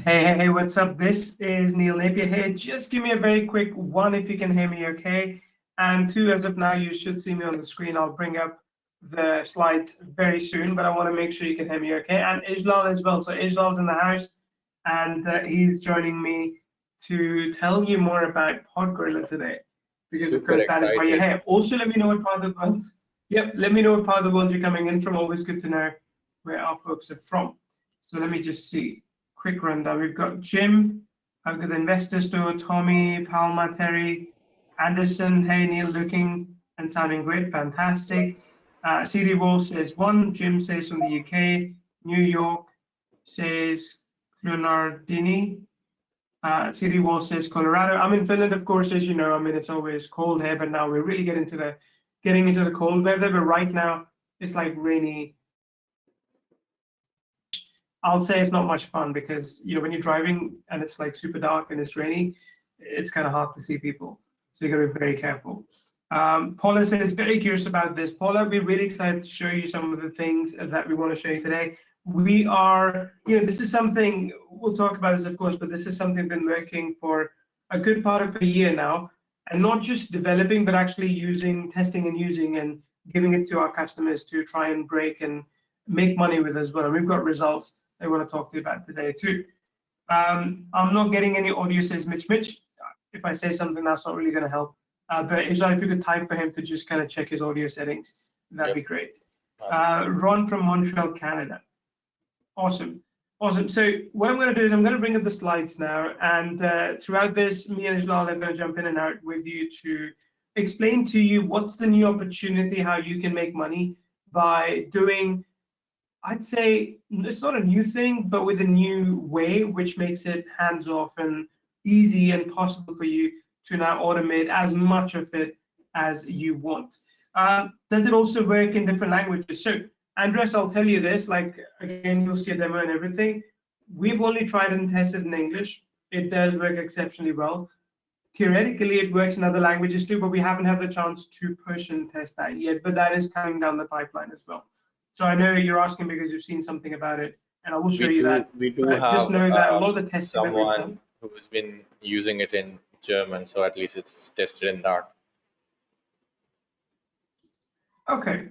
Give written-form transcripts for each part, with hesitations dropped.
Hey, what's up? This is Neil Napier here. Just give me a very quick one if you can hear me okay. And two, as of now, you should see me on the screen. I'll bring up the slides very soon, but I want to make sure you can hear me okay. And Ijlal as well. So Ijlal's in the house, and he's joining me to tell you more about PodGorilla today. Because Super of course, that is why you're excited. here. Also, let me know what part of the world. Yep, let me know what part of the world you're coming in from. Always good to know where our folks are from. So let me just see. Quick rundown. We've got Jim, I've got the Investor Store, Tommy, Palma, Terry, Anderson. Hey, Neil, looking and sounding great. Fantastic. CD Wall says one. Jim says from the UK. New York says Clonardini. CD Wall says Colorado. I'm in Finland, of course, as you know. I mean, it's always cold here, but now we're really getting into the cold weather. But right now, it's like rainy. I'll say it's not much fun because when you're driving and it's like super dark and it's rainy, it's kind of hard to see people. So you got to be very careful. Paula says very curious about this. Paula, we're really excited to show you some of the things that we want to show you today. We are, this is something we'll talk about this, of course, but this is something we've been working for a good part of a year now, and not just developing, but actually testing and using and giving it to our customers to try and break and make money with as well. And we've got results I want to talk to you about today too. I'm not getting any audio, says Mitch. If I say something, that's not really going to help. But Ijlal, if you could type for him to just kind of check his audio settings, that'd be great. Ron from Montreal, Canada. Awesome. So what I'm going to do is I'm going to bring up the slides now, and throughout this, me and Ijlal are going to jump in and out with you to explain to you what's the new opportunity, how you can make money by doing, I'd say it's not a new thing, but with a new way, which makes it hands-off and easy and possible for you to now automate as much of it as you want. Does it also work in different languages? So, Andres, I'll tell you this, like, again, you'll see a demo and everything. We've only tried and tested in English. It does work exceptionally well. Theoretically, it works in other languages too, but we haven't had the chance to push and test that yet, but that is coming down the pipeline as well. So I know you're asking because you've seen something about it, and I will show you that. We do have just know that a lot of the testing that we've done, someone who's been using it in German, so at least it's tested in that. Okay,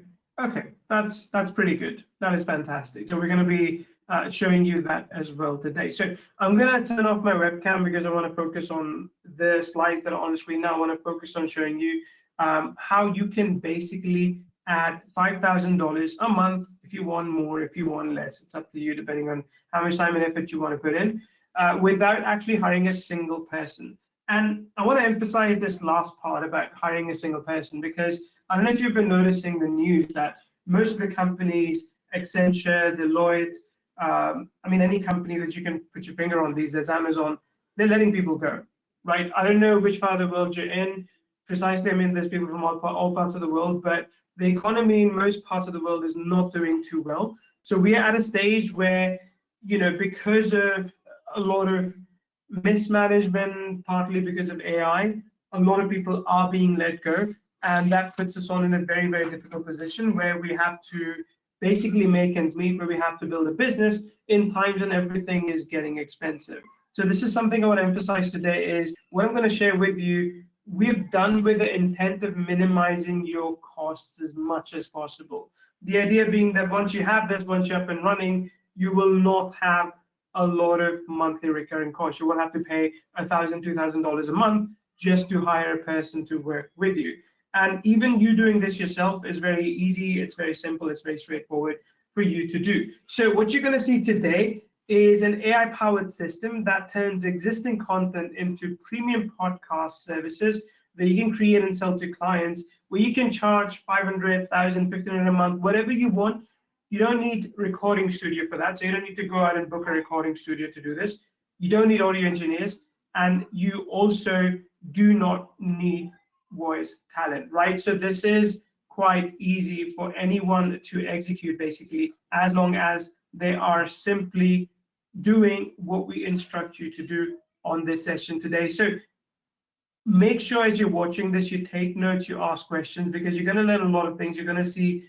that's pretty good. That is fantastic. So we're going to be showing you that as well today. So I'm going to turn off my webcam because I want to focus on the slides that are on the screen now. I want to focus on showing you how you can basically add $5,000 a month if you want more, if you want less. It's up to you depending on how much time and effort you want to put in without actually hiring a single person. And I want to emphasize this last part about hiring a single person because I don't know if you've been noticing the news that most of the companies, Accenture, Deloitte, I mean, any company that you can put your finger on these days, Amazon, they're letting people go, right? I don't know which part of the world you're in precisely. I mean, there's people from all parts of the world, but the economy in most parts of the world is not doing too well. So we are at a stage where, because of a lot of mismanagement, partly because of AI, a lot of people are being let go. And that puts us all in a very, very difficult position where we have to basically make ends meet, where we have to build a business in times when everything is getting expensive. So this is something I want to emphasize today is what I'm going to share with you. We've done with the intent of minimizing your costs as much as possible. The idea being that once you have this, once you're up and running, you will not have a lot of monthly recurring costs. You will have to pay $1,000, $2,000 a month just to hire a person to work with you. And even you doing this yourself is very easy. It's very simple. It's very straightforward for you to do. So what you're going to see today is an AI-powered system that turns existing content into premium podcast services that you can create and sell to clients, where you can charge $500, $1,000, $1,500 a month, whatever you want. You don't need recording studio for that, so you don't need to go out and book a recording studio to do this. You don't need audio engineers, and you also do not need voice talent, right? So this is quite easy for anyone to execute, basically, as long as they are simply doing what we instruct you to do on this session today. So make sure as you're watching this, you take notes, you ask questions, because you're going to learn a lot of things. You're going to see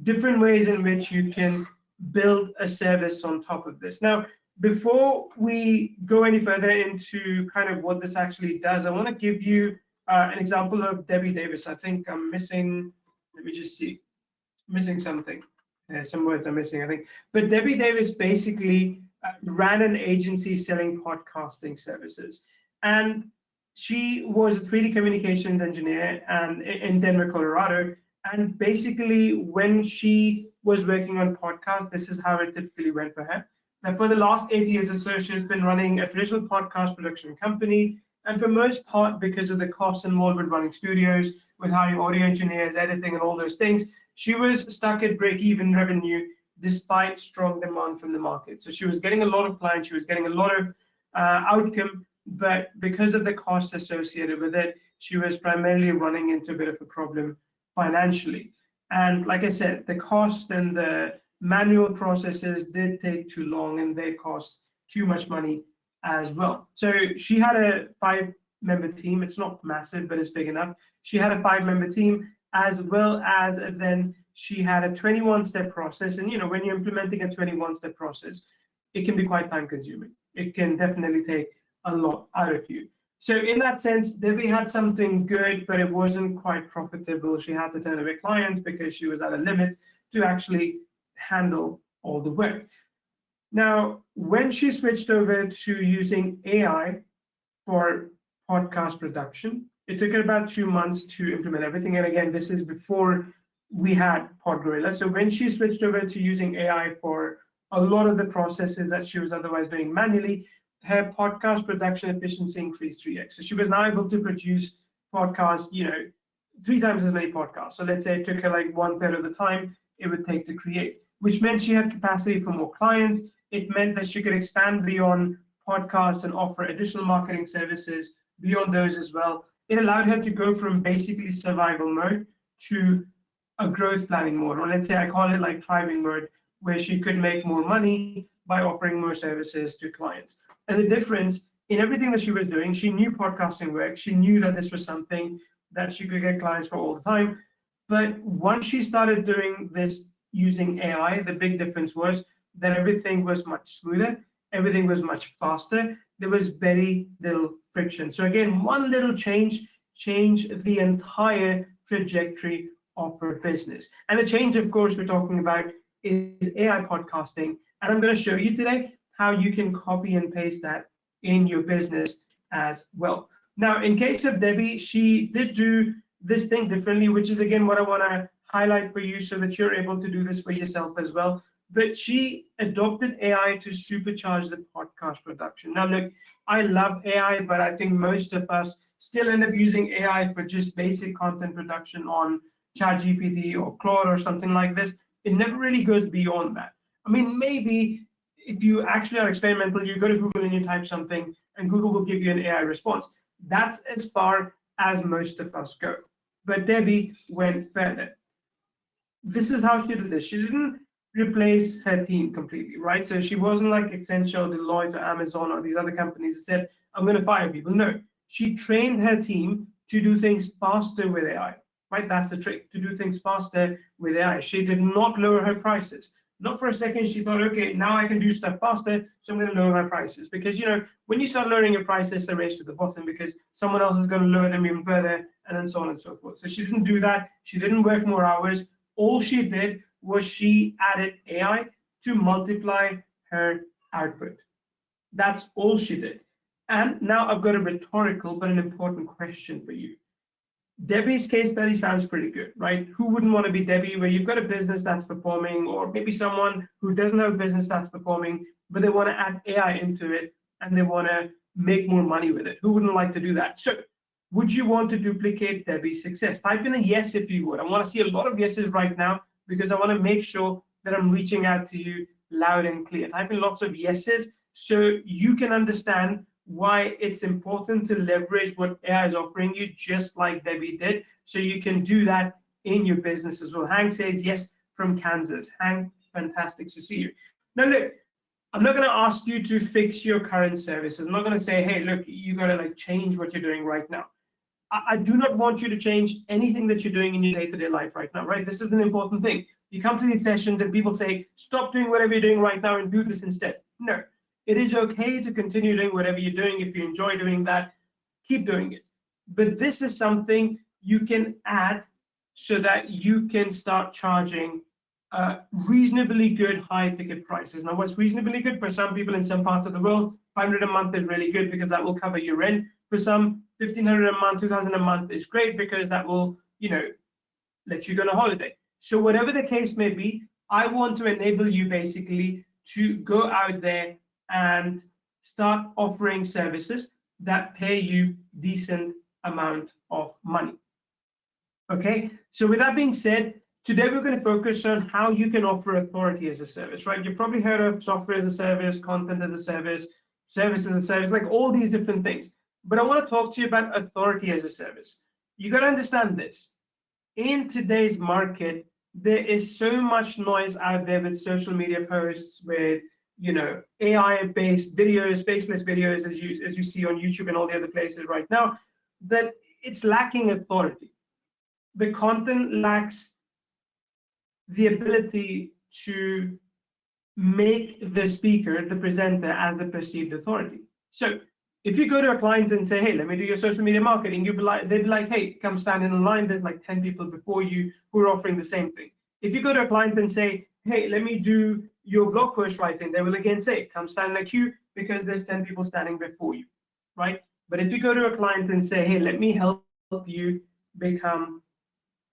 different ways in which you can build a service on top of this. Now, Before we go any further into kind of what this actually does, I want to give you an example of Debbie Davis. I think I'm missing, let me just see, missing something. Some words are missing, I think. But Debbie Davis basically ran an agency selling podcasting services. And she was a 3D communications engineer and in Denver, Colorado. And basically, when she was working on podcasts, this is how it typically went for her. Now, for the last 8 years or so, she's been running a traditional podcast production company. And for most part, because of the costs involved with running studios, with hiring audio engineers, editing, and all those things, she was stuck at break-even revenue despite strong demand from the market. So she was getting a lot of clients, she was getting a lot of outcome, but because of the costs associated with it, she was primarily running into a bit of a problem financially. And like I said, the cost and the manual processes did take too long and they cost too much money as well. So she had a 5-member team. It's not massive, but it's big enough. She had a 5-member team, as well as then she had a 21-step process. And when you're implementing a 21-step process, it can be quite time consuming. It can definitely take a lot out of you. So in that sense, Debbie had something good, but it wasn't quite profitable. She had to turn away clients because she was at a limit to actually handle all the work. Now, when she switched over to using AI for podcast production, it took her about 2 months to implement everything. And again, this is before we had PodGorilla. So when she switched over to using AI for a lot of the processes that she was otherwise doing manually, her podcast production efficiency increased 3x. So she was now able to produce podcasts, 3 times as many podcasts. So let's say it took her like 1/3 of the time it would take to create, which meant she had capacity for more clients. It meant that she could expand beyond podcasts and offer additional marketing services beyond those as well. It allowed her to go from basically survival mode to a growth planning mode, or let's say I call it like thriving mode, where she could make more money by offering more services to clients. And the difference in everything that she was doing, she knew podcasting worked. She knew that this was something that she could get clients for all the time. But once she started doing this using AI, the big difference was that everything was much smoother, everything was much faster, there was very little friction. So again, one little change changed the entire trajectory of her business. And the change, of course, we're talking about is AI podcasting. And I'm going to show you today how you can copy and paste that in your business as well. Now, in case of Debbie, she did do this thing differently, which is again what I want to highlight for you so that you're able to do this for yourself as well. But she adopted AI to supercharge the podcast production. Now, look, I love AI, but I think most of us still end up using AI for just basic content production on ChatGPT or Claude or something like this. It never really goes beyond that. I mean, maybe if you actually are experimental, you go to Google and you type something, and Google will give you an AI response. That's as far as most of us go. But Debbie went further. This is how she did this. She didn't replace her team completely, right? So she wasn't like Accenture, Deloitte, or Amazon, or these other companies that said, I'm going to fire people. No, she trained her team to do things faster with AI, right? That's the trick, to do things faster with AI. She did not lower her prices. Not for a second she thought, okay, now I can do stuff faster, so I'm going to lower my prices. Because, when you start lowering your prices, they race to the bottom because someone else is going to lower them even further, and then so on and so forth. So she didn't do that. She didn't work more hours. All she did was she added AI to multiply her output. That's all she did. And now I've got a rhetorical but an important question for you. Debbie's case study sounds pretty good, right? Who wouldn't want to be Debbie, where you've got a business that's performing, or maybe someone who doesn't have a business that's performing, but they want to add AI into it and they want to make more money with it? Who wouldn't like to do that? So would you want to duplicate Debbie's success? Type in a yes if you would. I want to see a lot of yeses right now because I want to make sure that I'm reaching out to you loud and clear. Type in lots of yeses so you can understand why it's important to leverage what AI is offering you, just like Debbie did, so you can do that in your business as well. Hank says yes from Kansas. Hank, fantastic to see you. Now look, I'm not going to ask you to fix your current services. I'm not going to say, hey, look, you got to change what you're doing right now. I do not want you to change anything that you're doing in your day-to-day life right now, right? This is an important thing. You come to these sessions and people say, stop doing whatever you're doing right now and do this instead. No, It is okay to continue doing whatever you're doing. If you enjoy doing that, keep doing it. But this is something you can add so that you can start charging reasonably good high ticket prices. Now, what's reasonably good for some people in some parts of the world, 500 a month is really good because that will cover your rent. For some, 1,500 a month, 2,000 a month is great because that will, let you go on a holiday. So whatever the case may be, I want to enable you basically to go out there and start offering services that pay you decent amount of money. Okay, so with that being said, today we're going to focus on how you can offer authority as a service, right? You've probably heard of software as a service, content as a service, service as a service, like all these different things. But I want to talk to you about authority as a service. You got to understand this. In today's market, there is so much noise out there with social media posts, with AI-based videos, faceless videos, as you see on YouTube and all the other places right now, that it's lacking authority. The content lacks the ability to make the speaker, the presenter, as the perceived authority. So if you go to a client and say, hey, let me do your social media marketing, they'd be like, hey, come stand in a line. There's like 10 people before you who are offering the same thing. If you go to a client and say, hey, let me do your blog post writing, they will again say, come stand in a queue because there's 10 people standing before you, right? But if you go to a client and say, hey, let me help you become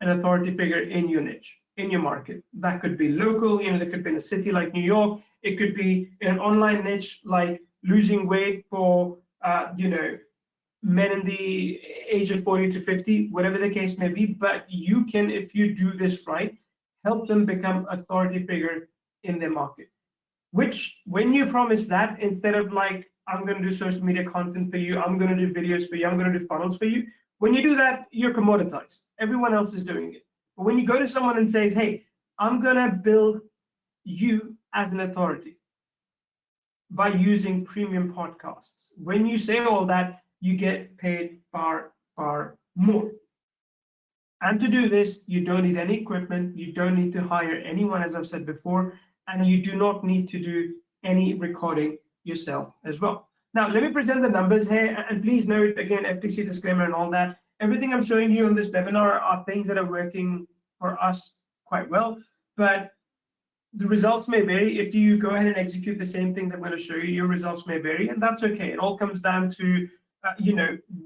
an authority figure in your niche, in your market. That could be local, that could be in a city like New York. It could be in an online niche like losing weight for, men in the age of 40 to 50, whatever the case may be. But you can, if you do this right, help them become authority figure in their market. Which, when you promise that, instead of like, I'm going to do social media content for you, I'm going to do videos for you, I'm going to do funnels for you, when you do that, you're commoditized. Everyone else is doing it. But when you go to someone and says, hey, I'm going to build you as an authority by using premium podcasts. When you say all that, you get paid far, far more. And to do this, you don't need any equipment. You don't need to hire anyone, as I've said before, and you do not need to do any recording yourself as well. Now, let me present the numbers here, and please note, again, FTC disclaimer and all that. Everything I'm showing you on this webinar are things that are working for us quite well, but the results may vary. If you go ahead and execute the same things I'm going to show you, your results may vary, and that's okay. It all comes down to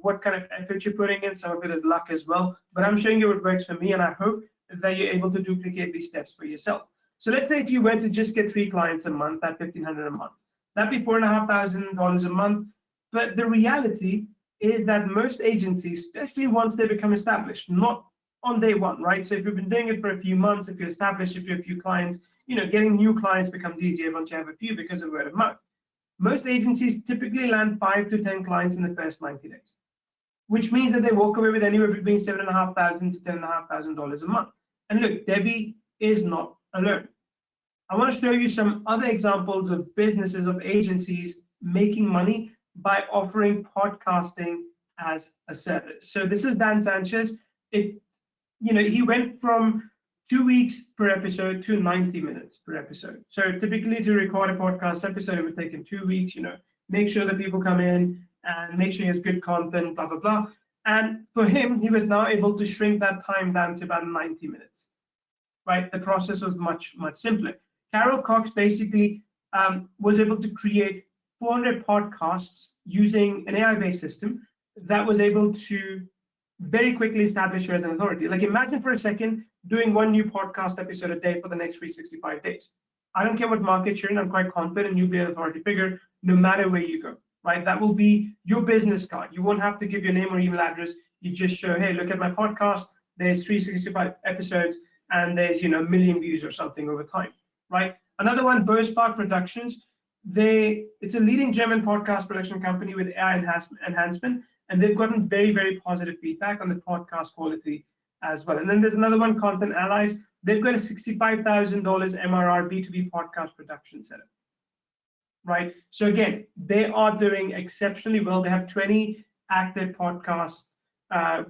what kind of effort you're putting in. Some of it is luck as well, but I'm showing you what works for me, and I hope that you're able to duplicate these steps for yourself. So let's say if you were to just get 3 clients a month at $1,500 a month, that'd be $4,500 a month. But the reality is that most agencies, especially once they become established, not on day one, right? So if you've been doing it for a few months, if you're established, if you have a few clients, getting new clients becomes easier once you have a few because of word of mouth. Most agencies typically land 5 to 10 clients in the first 90 days, which means that they walk away with anywhere between $7,500 to $10,500 a month. And look, Debbie is not alone. I want to show you some other examples of businesses, of agencies making money by offering podcasting as a service. So this is Dan Sanchez. He went from 2 weeks per episode to 90 minutes per episode. So typically to record a podcast episode, it would take him 2 weeks, make sure that people come in and make sure he has good content, blah, blah, blah. And for him, he was now able to shrink that time down to about 90 minutes, right? The process was much, much simpler. Carol Cox basically was able to create 400 podcasts using an AI-based system that was able to very quickly establish her as an authority. Like, imagine for a second doing 1 new podcast episode a day for the next 365 days. I don't care what market you're in, I'm quite confident you'll be an authority figure no matter where you go, right? That will be your business card. You won't have to give your name or email address. You just show, hey, look at my podcast, there's 365 episodes, and there's, a million views or something over time, right? Another one, Bospark Productions. It's a leading German podcast production company with AI enhancement, and they've gotten very, very positive feedback on the podcast quality as well. And then there's another one, Content Allies. They've got a $65,000 MRR B2B podcast production setup, right? So again, they are doing exceptionally well. They have 20 active podcast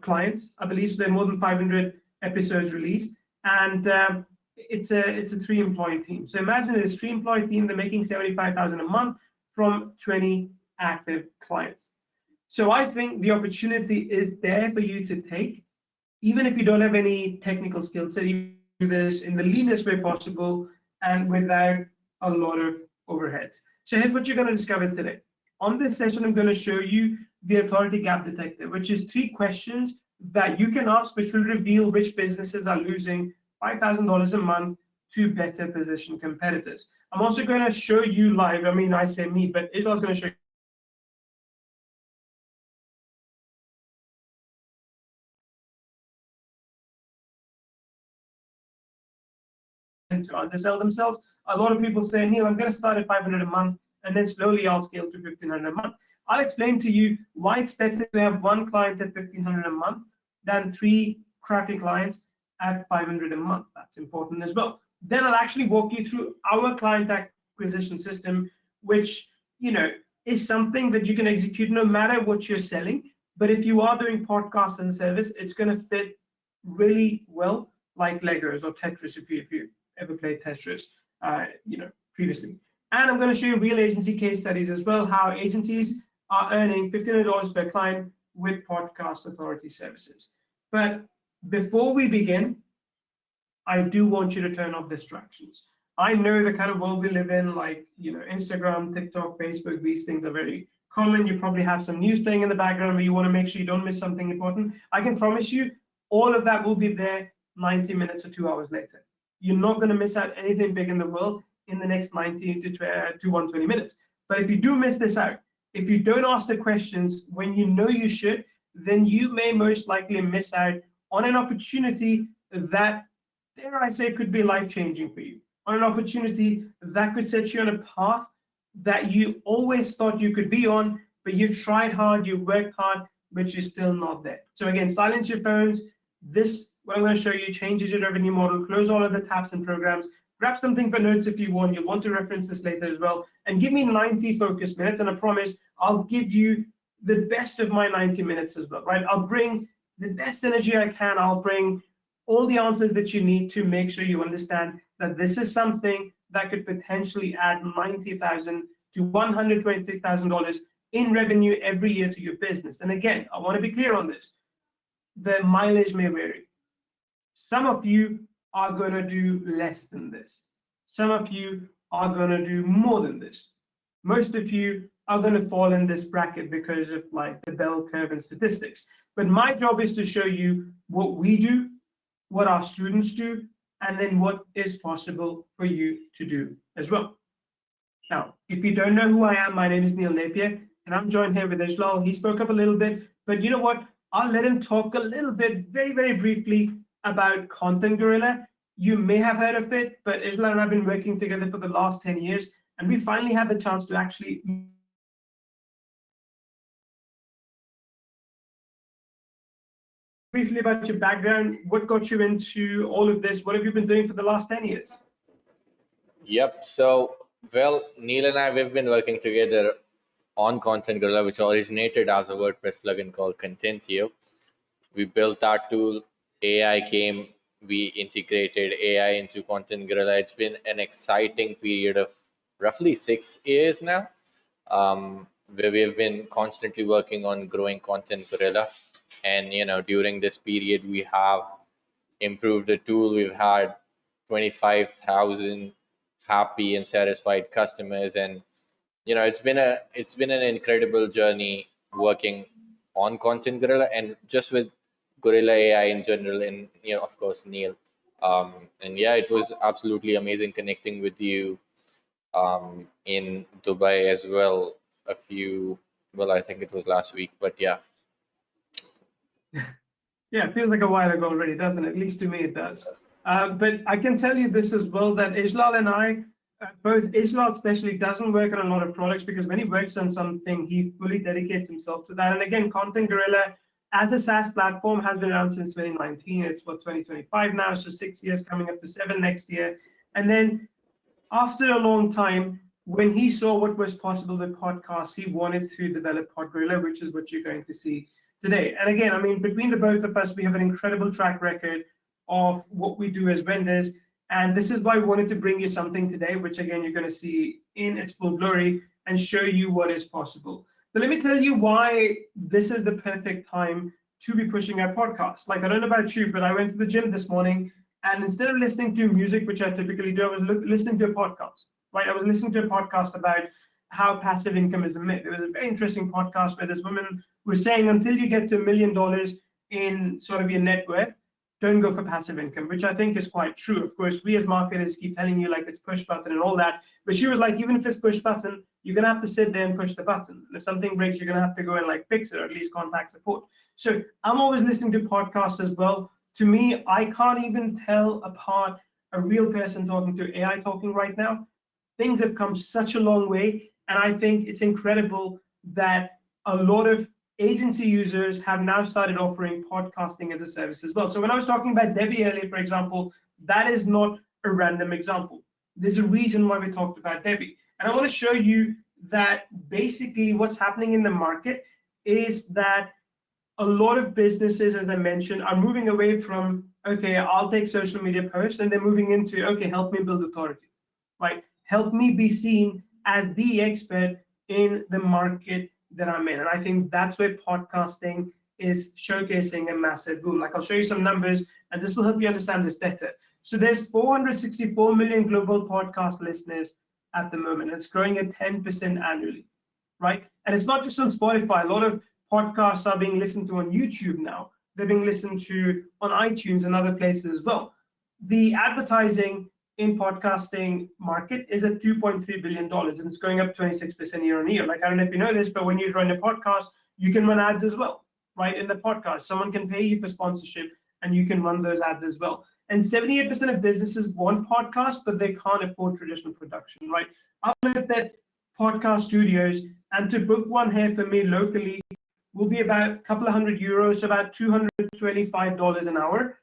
clients, I believe. So they're more than 500 episodes released, and it's a 3-employee team. So imagine it's a 3-employee team. They're making $75,000 a month. from 20 active clients. So I think the opportunity is there for you to take, even if you don't have any technical skill set. You do this in the leanest way possible and without a lot of overheads. So here's what you're going to discover today. On this session, I'm going to show you the authority gap detector, which is 3 questions that you can ask, which will reveal which businesses are losing $5,000 a month to better position competitors. I'm also going to show you live, I say me, but Ijlal's going to show you to undersell themselves. A lot of people say, Neil, I'm going to start at 500 a month, and then slowly I'll scale to 1,500 a month. I'll explain to you why it's better to have 1 client at 1,500 a month than 3 crappy clients at 500 a month. That's important as well. Then I'll actually walk you through our client acquisition system, which is something that you can execute no matter what you're selling. But if you are doing podcast as a service, it's going to fit really well, like Legos or Tetris, if you ever played Tetris, previously. And I'm going to show you real agency case studies as well, how agencies are earning $1,500 per client with podcast authority services. But before we begin, I do want you to turn off distractions. I know the kind of world we live in, like Instagram, TikTok, Facebook, these things are very common. You probably have some news playing in the background where you want to make sure you don't miss something important. I can promise you all of that will be there 90 minutes or 2 hours later. You're not going to miss out anything big in the world in the next 90 to 120 minutes. But if you do miss this out, if you don't ask the questions when you know you should, then you may most likely miss out on an opportunity that, dare I say, could be life-changing for you, on an opportunity that could set you on a path that you always thought you could be on, but you've tried hard, you've worked hard, but you're still not there. So again, silence your phones. This, what I'm going to show you, changes your revenue model, close all of the tabs and programs, grab something for notes if you want. You'll want to reference this later as well, and give me 90 focus minutes, and I promise I'll give you the best of my 90 minutes as well, right? I'll bring the best energy I can. I'll bring all the answers that you need to make sure you understand that this is something that could potentially add $90,000 to $126,000 in revenue every year to your business. And again, I want to be clear on this. The mileage may vary. Some of you are going to do less than this. Some of you are going to do more than this. Most of you are going to fall in this bracket because of like the bell curve and statistics. But my job is to show you what we do, what our students do, and then what is possible for you to do as well. Now, if you don't know who I am, my name is Neil Napier, and I'm joined here with Ijlal. He spoke up a little bit, but you know what? I'll let him talk a little bit, very, very briefly, about Content Gorilla. You may have heard of it, but Ijlal and I have been working together for the last 10 years, and we finally had the chance to actually briefly about your background. What got you into all of this? What have you been doing for the last 10 years? Yep. So, well, Neil and I, we've been working together on Content Gorilla, which originated as a WordPress plugin called Contentio. We built that tool. AI came. We integrated AI into Content Gorilla. It's been an exciting period of roughly 6 years now, where we have been constantly working on growing Content Gorilla. And during this period, we have improved the tool. We've had 25,000 happy and satisfied customers, and it's been an incredible journey working on Content Gorilla and just with Gorilla AI in general, and of course Neil. And yeah, it was absolutely amazing connecting with you in Dubai as well. I think it was last week, but yeah. Yeah, it feels like a while ago already, doesn't it? At least to me it does. But I can tell you this as well, that Ijlal and I, both Ijlal especially doesn't work on a lot of products, because when he works on something, he fully dedicates himself to that. And again, Content Gorilla as a SaaS platform has been around since 2019. It's for 2025 now, so 6 years, coming up to 7 next year. And then after a long time, when he saw what was possible with podcasts, he wanted to develop PodGorilla, which is what you're going to see today. And again, between the both of us, we have an incredible track record of what we do as vendors. And this is why we wanted to bring you something today, which again, you're going to see in its full glory, and show you what is possible. But let me tell you why this is the perfect time to be pushing out podcasts. Like, I don't know about you, but I went to the gym this morning, and instead of listening to music, which I typically do, I was listening to a podcast, right? I was listening to a podcast about how passive income is a myth. It was a very interesting podcast where this woman was saying, until you get to $1 million in sort of your net worth, don't go for passive income, which I think is quite true. Of course, we as marketers keep telling you like it's push button and all that, but she was like, even if it's push button, you're gonna have to sit there and push the button. And if something breaks, you're gonna have to go and like fix it, or at least contact support. So I'm always listening to podcasts as well. To me, I can't even tell apart a real person talking to AI talking right now. Things have come such a long way, and I think it's incredible that a lot of agency users have now started offering podcasting as a service as well. So when I was talking about Debbie earlier, for example, that is not a random example. There's a reason why we talked about Debbie. And I want to show you that basically what's happening in the market is that a lot of businesses, as I mentioned, are moving away from, okay, I'll take social media posts, and they're moving into, okay, help me build authority, right? Help me be seen as the expert in the market that I'm in. And I think that's where podcasting is showcasing a massive boom. Like, I'll show you some numbers, and this will help you understand this better. So there's 464 million global podcast listeners at the moment. It's growing at 10% annually, right? And it's not just on Spotify. A lot of podcasts are being listened to on YouTube now. They're being listened to on iTunes and other places as well. The advertising in podcasting market is at $2.3 billion, and it's going up 26% year on year. Like, I don't know if you know this, but when you run a podcast, you can run ads as well, right? In the podcast, someone can pay you for sponsorship, and you can run those ads as well. And 78% of businesses want podcasts, but they can't afford traditional production, right? I've looked at podcast studios, and to book one here for me locally will be about a couple of €100, so about $225 an hour.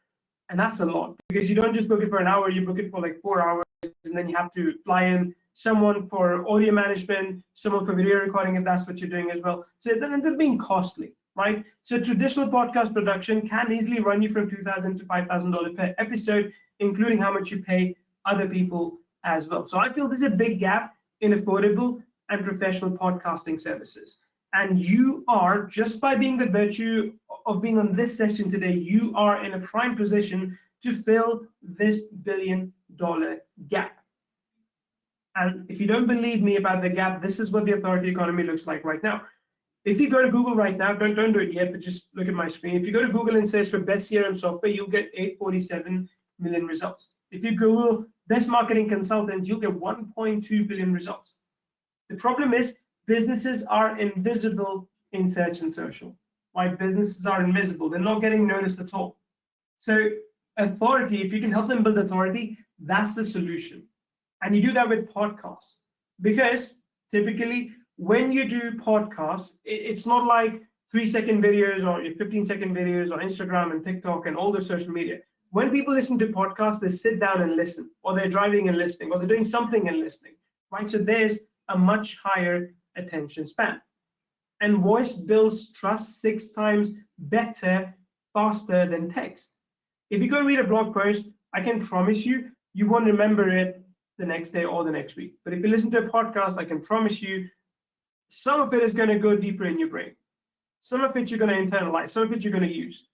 And that's a lot, because you don't just book it for an hour, you book it for like 4 hours, and then you have to fly in someone for audio management, someone for video recording, if that's what you're doing as well. So it ends up being costly, right? So traditional podcast production can easily run you from $2,000 to $5,000 per episode, including how much you pay other people as well. So I feel there's a big gap in affordable and professional podcasting services. And you are, just by being the virtue of being on this session today, you are in a prime position to fill this $1 billion gap. And if you don't believe me about the gap, this is what the authority economy looks like right now. If you go to Google right now, don't do it yet, but just look at my screen. If you go to Google and search for best CRM software, you'll get 847 million results. If you Google best marketing consultant, you'll get 1.2 billion results. The problem is, businesses are invisible in search and social. Why businesses are invisible? They're not getting noticed at all. So authority, if you can help them build authority, that's the solution. And you do that with podcasts. Because typically, when you do podcasts, it's not like 3-second videos or 15-second videos or Instagram and TikTok and all the social media. When people listen to podcasts, they sit down and listen, or they're driving and listening, or they're doing something and listening, right? So there's a much higher attention span. And voice builds trust 6 times better, faster than text. If you go read a blog post, I can promise you, you won't remember it the next day or the next week. But if you listen to a podcast, I can promise you, some of it is going to go deeper in your brain. Some of it you're going to internalize, some of it you're going to use.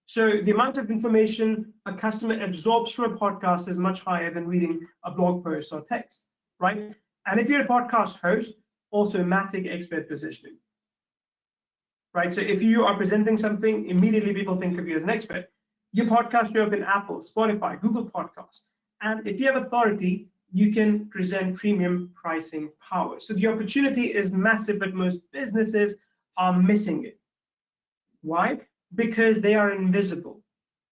So the amount of information a customer absorbs from a podcast is much higher than reading a blog post or text, right? And if you're a podcast host, automatic expert positioning, right? So if you are presenting something, immediately people think of you as an expert. Your podcast show up in Apple, Spotify, Google Podcasts. And if you have authority, you can present premium pricing power. So the opportunity is massive, but most businesses are missing it. Why? Because they are invisible.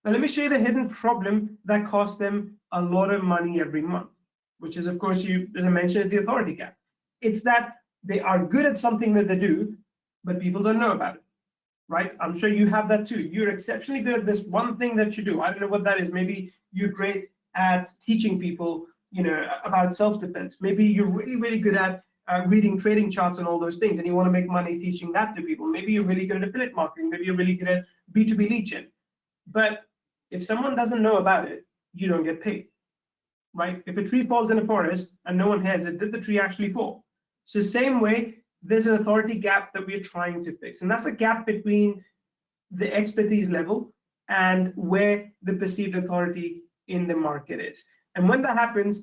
Now let me show you the hidden problem that costs them a lot of money every month, which is, of course, as I mentioned, is the authority gap. It's that they are good at something that they do, but people don't know about it, right? I'm sure you have that too. You're exceptionally good at this one thing that you do. I don't know what that is. Maybe you're great at teaching people, about self-defense. Maybe you're really, really good at reading trading charts and all those things, and you want to make money teaching that to people. Maybe you're really good at affiliate marketing. Maybe you're really good at B2B lead gen. But if someone doesn't know about it, you don't get paid, right? If a tree falls in a forest and no one hears it, did the tree actually fall? So same way, there's an authority gap that we're trying to fix, and that's a gap between the expertise level and where the perceived authority in the market is. And when that happens,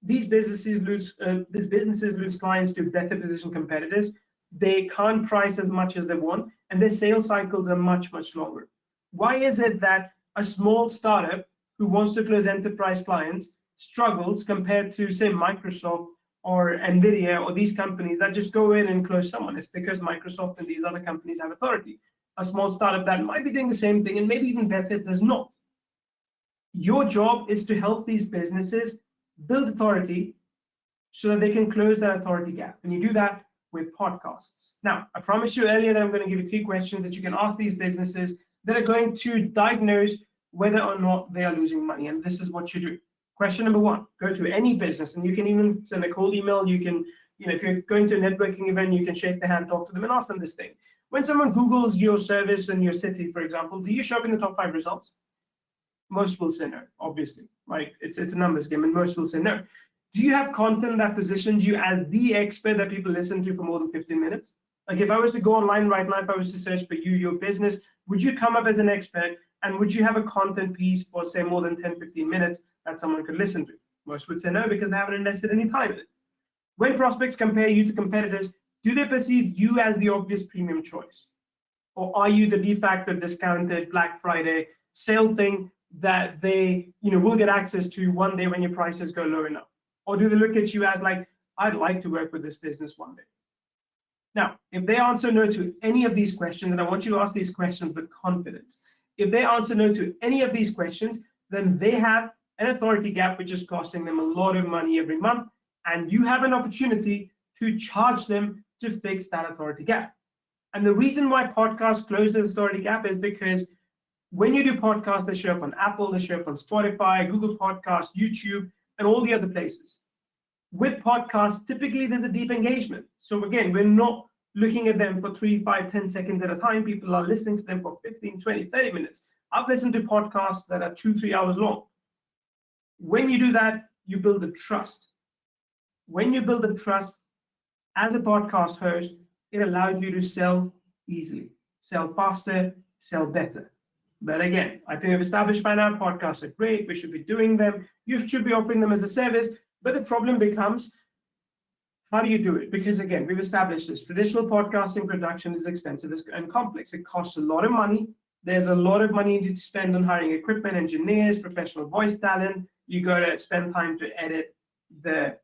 these businesses lose clients to better positioned competitors. They can't price as much as they want, and their sales cycles are much, much longer. Why is it that a small startup who wants to close enterprise clients struggles compared to, say, Microsoft or Nvidia or these companies that just go in and close someone? It's because Microsoft and these other companies have authority. A small startup that might be doing the same thing and maybe even better does not. Your job is to help these businesses build authority so that they can close that authority gap. And you do that with podcasts. Now, I promised you earlier that I'm going to give you 3 questions that you can ask these businesses that are going to diagnose whether or not they are losing money. And this is what you do. Question number 1, go to any business, and you can even send a cold email. You can, if you're going to a networking event, you can shake their hand, talk to them, and ask them this thing. When someone Googles your service in your city, for example, do you show up in the top 5 results? Most will say no, obviously, right? It's a numbers game, and most will say no. Do you have content that positions you as the expert that people listen to for more than 15 minutes? Like if I was to go online right now, if I was to search for you, your business, would you come up as an expert, and would you have a content piece for, say, more than 10, 15 minutes that someone could listen to? Most would say no, because they haven't invested any time in it. When prospects compare you to competitors, do they perceive you as the obvious premium choice? Or are you the de facto discounted Black Friday sale thing that they will get access to one day when your prices go low enough? Or do they look at you as like, I'd like to work with this business one day? Now, if they answer no to any of these questions, and I want you to ask these questions with confidence, if they answer no to any of these questions, then they have an authority gap which is costing them a lot of money every month, and you have an opportunity to charge them to fix that authority gap. And the reason why podcasts close the authority gap is because when you do podcasts, they show up on Apple, they show up on Spotify, Google Podcasts, YouTube, and all the other places. With podcasts, typically there's a deep engagement. So again, we're not looking at them for 3, 5, 10 seconds at a time. People are listening to them for 15, 20, 30 minutes. I've listened to podcasts that are 2, 3 hours long. When you do that, you build the trust. When you build the trust as a podcast host, it allows you to sell easily, sell faster, sell better. But again, I think we've established by now podcasts are great. We should be doing them. You should be offering them as a service. But the problem becomes, how do you do it? Because again, we've established this. Traditional podcasting production is expensive and complex. It costs a lot of money. There's a lot of money you need to spend on hiring equipment, engineers, professional voice talent. You got to spend time to edit the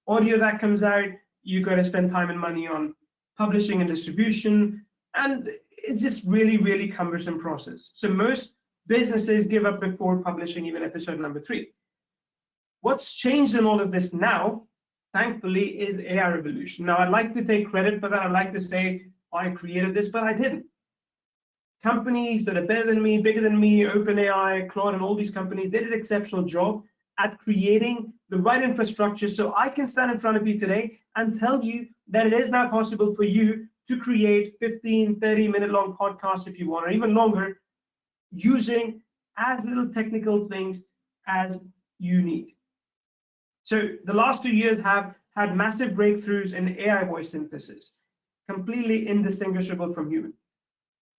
audio that comes out. You got to spend time and money on publishing and distribution. And it's just really, really cumbersome process. So most businesses give up before publishing even episode number 3. What's changed in all of this now, thankfully, is AI revolution. Now, I'd like to take credit for that. I'd like to say I created this, but I didn't. Companies that are better than me, bigger than me, OpenAI, Claude, and all these companies, they did an exceptional job at creating the right infrastructure so I can stand in front of you today and tell you that it is now possible for you to create 15, 30-minute long podcasts if you want, or even longer, using as little technical things as you need. So the last 2 years have had massive breakthroughs in AI voice synthesis, completely indistinguishable from human.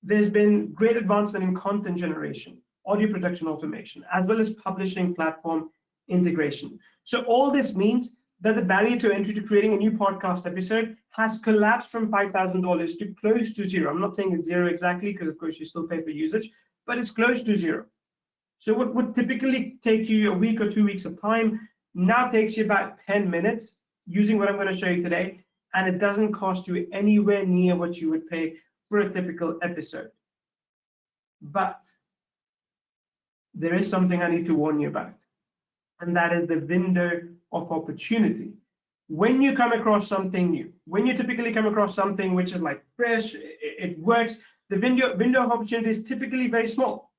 There's been great advancement in content generation, audio production automation, as well as publishing platform integration. So all this means that the barrier to entry to creating a new podcast episode has collapsed from $5,000 to close to zero. I'm not saying it's zero exactly, because of course you still pay for usage, but it's close to zero. So what would typically take you a week or 2 weeks of time now takes you about 10 minutes using what I'm going to show you today, and it doesn't cost you anywhere near what you would pay for a typical episode. But there is something I need to warn you about, and that is the window of opportunity. When you come across something new, when you typically come across something which is like fresh, it works, the window of opportunity is typically very small.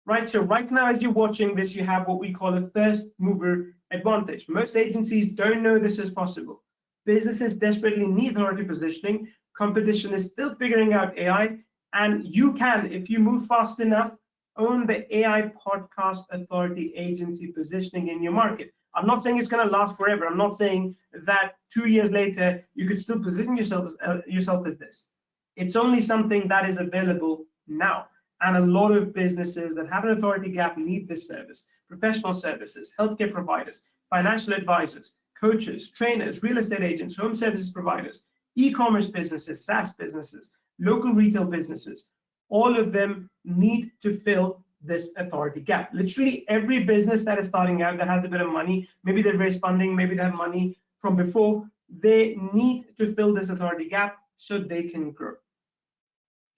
Right, so right now as you're watching this, you have what we call a first mover advantage. Most agencies don't know this is possible. Businesses desperately need authority positioning. Competition is still figuring out AI, and you can, if you move fast enough, own the AI podcast authority agency positioning in your market. I'm not saying it's going to last forever. I'm not saying that 2 years later you could still position yourself as this. It's only something that is available now. And a lot of businesses that have an authority gap need this service. Professional services, healthcare providers, financial advisors, coaches, trainers, real estate agents, home services providers, e-commerce businesses, SaaS businesses, local retail businesses, all of them need to fill this authority gap. Literally every business that is starting out that has a bit of money, maybe they've raised funding, maybe they have money from before, they need to fill this authority gap so they can grow.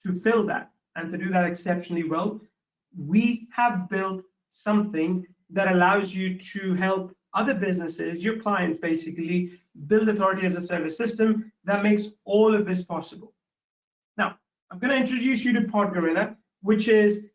To fill that and to do that exceptionally well, we have built something that allows you to help other businesses, your clients basically, build authority as a service system that makes all of this possible. Now, I'm going to introduce you to PodGorilla, which is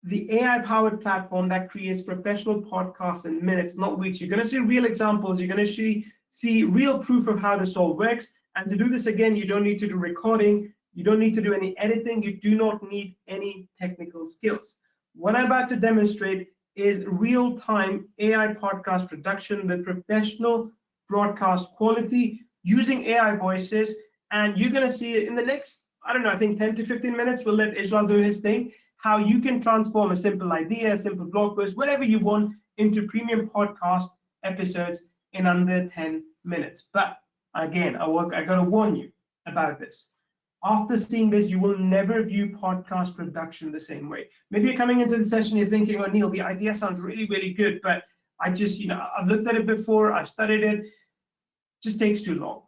the AI-powered platform that creates professional podcasts in minutes, not weeks. You're going to see real examples. You're going to see real proof of how this all works. And to do this again, you don't need to do recording. You don't need to do any editing. You do not need any technical skills. What I'm about to demonstrate is real-time AI podcast production with professional broadcast quality using AI voices. And you're going to see it in the next, I don't know, I think 10 to 15 minutes. We'll let Ijlal do his thing. How you can transform a simple idea, a simple blog post, whatever you want, into premium podcast episodes in under 10 minutes. But again, I got to warn you about this. After seeing this, you will never view podcast production the same way. Maybe you're coming into the session, you're thinking, oh, Neil, the idea sounds really, really good, but I just, I've looked at it before, I've studied it, just takes too long.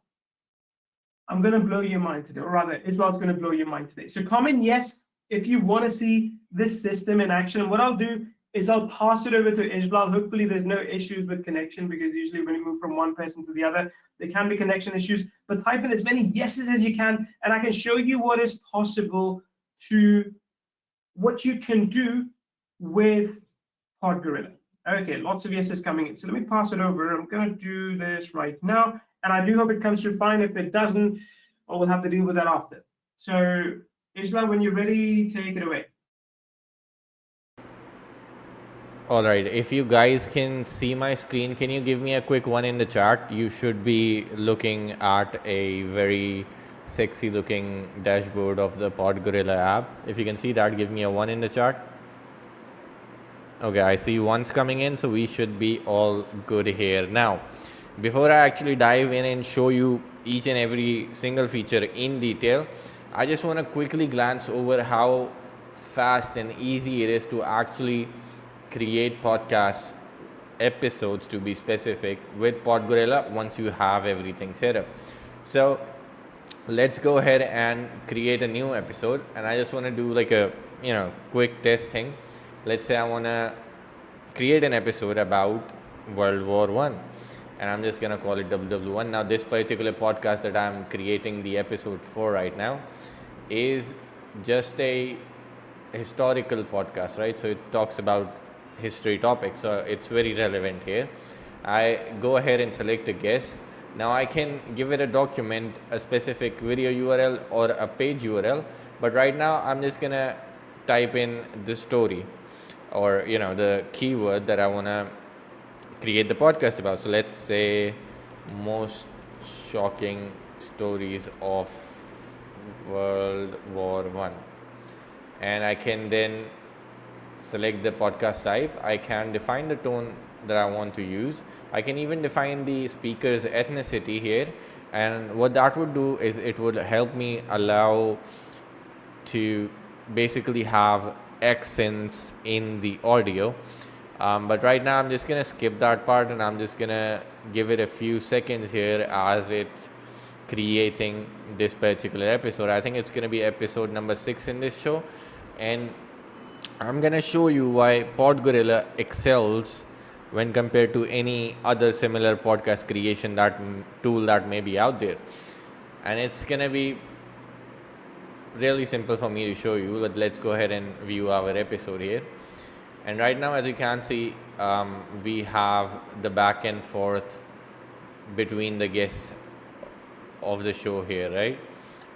I'm going to blow your mind today, or rather, Ijlal's going to blow your mind today. So comment yes if you want to see this system in action. And what I'll do is I'll pass it over to Ijlal. Hopefully there's no issues with connection, because usually when you move from one person to the other, there can be connection issues. But type in as many yeses as you can, and I can show you what is possible what you can do with PodGorilla. Okay, lots of yeses coming in. So let me pass it over. I'm going to do this right now. And I do hope it comes through fine. If it doesn't, we'll have to deal with that after. So Ijlal, when you're ready, take it away. All right, if you guys can see my screen, can you give me a quick one in the chat? You should be looking at a very sexy looking dashboard of the PodGorilla app. If you can see that, give me a one in the chat. Okay, I see ones coming in, so we should be all good here. Now, before I actually dive in and show you each and every single feature in detail, I just want to quickly glance over how fast and easy it is to actually create podcast episodes, to be specific, with PodGorilla once you have everything set up. So let's go ahead and create a new episode, and I just want to do like a quick test thing. Let's say I want to create an episode about World War I, and I'm just going to call it WW1. Now this particular podcast that I'm creating the episode for right now is just a historical podcast, right? So it talks about history topics, so it's very relevant here. I go ahead and select a guest. Now I can give it a document, a specific video URL or a page URL, but right now I'm just gonna type in the story, or the keyword that I want to create the podcast about. So let's say most shocking stories of World War I, and I can then select the podcast type. I can define the tone that I want to use. I can even define the speaker's ethnicity here, and what that would do is it would help me allow to basically have accents in the audio. But right now I'm just gonna skip that part, and I'm just gonna give it a few seconds here as it's creating this particular episode. I think it's gonna be episode number 6 in this show, and I'm gonna show you why PodGorilla excels when compared to any other similar podcast creation tool that may be out there. And it's gonna be really simple for me to show you, but let's go ahead and view our episode here. And right now, as you can see, we have the back and forth between the guests of the show here, right?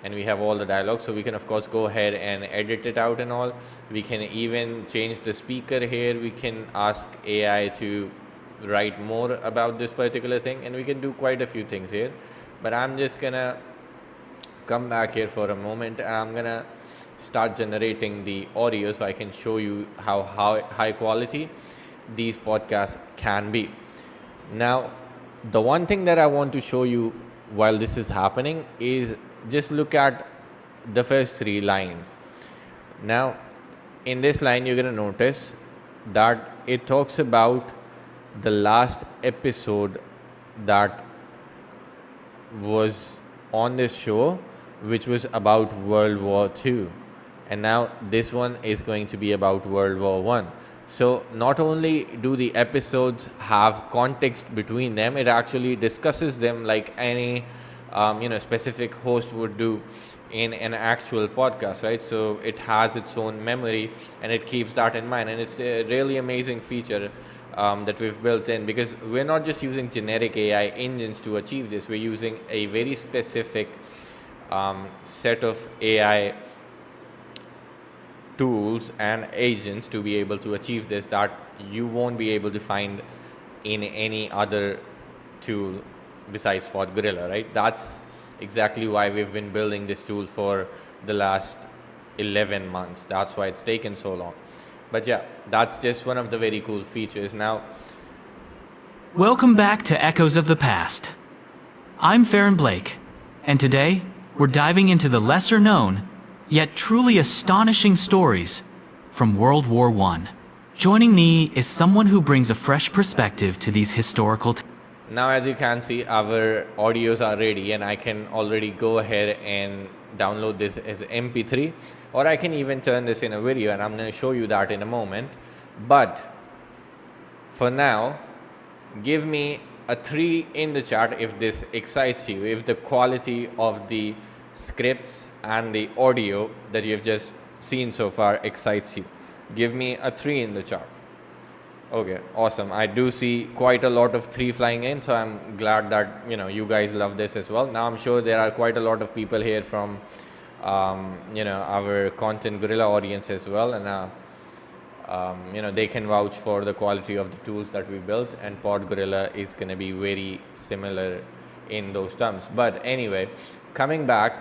And we have all the dialogue, so we can of course go ahead and edit it out and all. We can even change the speaker here. We can ask AI to write more about this particular thing, and we can do quite a few things here. But I'm just gonna come back here for a moment, and I'm gonna start generating the audio so I can show you how high quality these podcasts can be. Now, the one thing that I want to show you while this is happening is just look at the first 3 lines. Now, in this line, you're going to notice that it talks about the last episode that was on this show, which was about World War II. And now this one is going to be about World War I. So not only do the episodes have context between them, it actually discusses them like any specific host would do in an actual podcast, right? So it has its own memory and it keeps that in mind, and it's a really amazing feature that we've built in, because we're not just using generic AI engines to achieve this. We're using a very specific set of AI tools and agents to be able to achieve this that you won't be able to find in any other tool besides PodGorilla, right? That's exactly why we've been building this tool for the last 11 months. That's why it's taken so long. But yeah, that's just one of the very cool features. Now, welcome back to Echoes of the Past. I'm Farron Blake, and today we're diving into the lesser known, yet truly astonishing stories from World War I. Joining me is someone who brings a fresh perspective to these historical now as you can see, our audios are ready, and I can already go ahead and download this as MP3, or I can even turn this in a video, and I'm going to show you that in a moment. But for now, give me a 3 in the chat if this excites you, if the quality of the scripts and the audio that you've just seen so far excites you. Give me a 3 in the chat. Okay, awesome. I do see quite a lot of 3 flying in, so I'm glad that you guys love this as well. Now I'm sure there are quite a lot of people here from our Content Gorilla audience as well, and they can vouch for the quality of the tools that we built, and PodGorilla is going to be very similar in those terms. But anyway, coming back,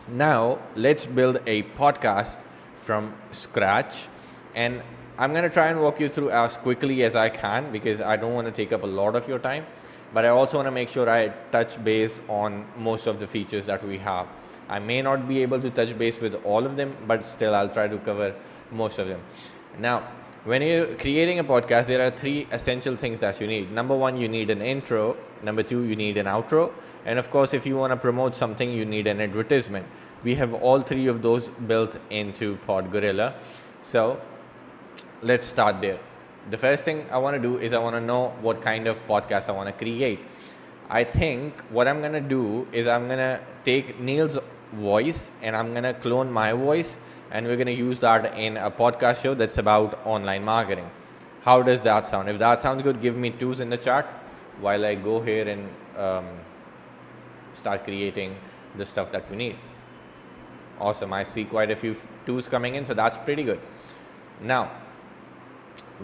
now let's build a podcast from scratch, and I'm going to try and walk you through as quickly as I can, because I don't want to take up a lot of your time, but I also want to make sure I touch base on most of the features that we have. I may not be able to touch base with all of them, but still I'll try to cover most of them. Now, when you're creating a podcast, there are 3 essential things that you need. Number 1, you need an intro. Number 2, you need an outro. And of course, if you want to promote something, you need an advertisement. We have all 3 of those built into PodGorilla. So let's start there. The first thing I want to do is I want to know what kind of podcast I want to create. I think what I'm going to do is I'm going to take Neil's voice and I'm going to clone my voice, and we're going to use that in a podcast show that's about online marketing. How does that sound? If that sounds good, give me 2s in the chat while I go here and start creating the stuff that we need. Awesome. I see quite a few 2s coming in, so that's pretty good. Now,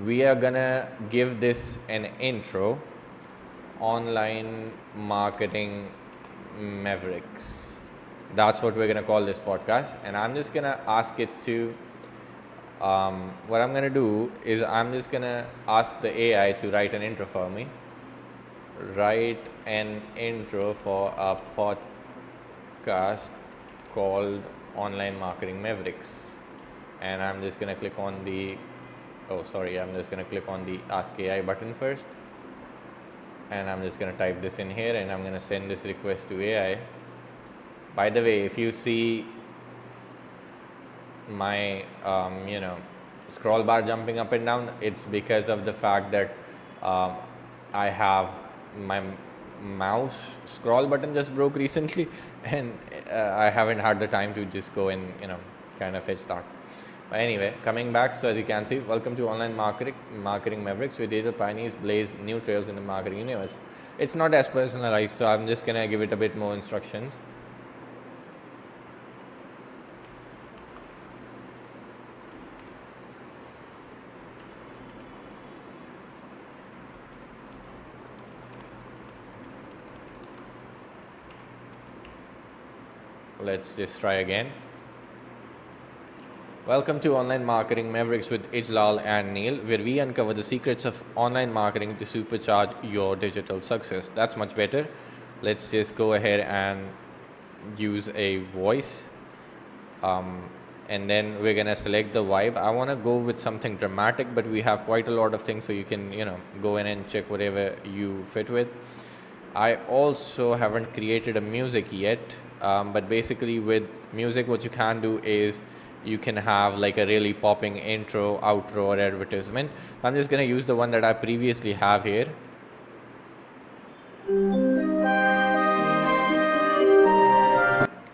we are gonna give this an intro: online marketing mavericks. That's what we're gonna call this podcast, and I'm just gonna ask it to what I'm gonna do is I'm just gonna ask the AI to write an intro for me. Write an intro for a podcast called Online Marketing Mavericks, and I'm just gonna click on the I'm just going to click on the Ask AI button first, and I'm just going to type this in here, and I'm going to send this request to AI. By the way, if you see my scroll bar jumping up and down, it's because of the fact that I have my mouse scroll button just broke recently, and I haven't had the time to just go and kind of fetch that. But anyway, coming back, so as you can see, welcome to Online Marketing Mavericks, where digital pioneers blaze new trails in the marketing universe. It's not as personalized, so I'm just gonna give it a bit more instructions. Let's just try again. Welcome to Online Marketing Mavericks with Ijlal and Neil, where we uncover the secrets of online marketing to supercharge your digital success. That's much better. Let's just go ahead and use a voice. And then we're gonna select the vibe. I wanna go with something dramatic, but we have quite a lot of things, so you can, go in and check whatever you fit with. I also haven't created a music yet, but basically with music, what you can do is you can have like a really popping intro, outro, or advertisement. I'm just gonna use the one that I previously have here.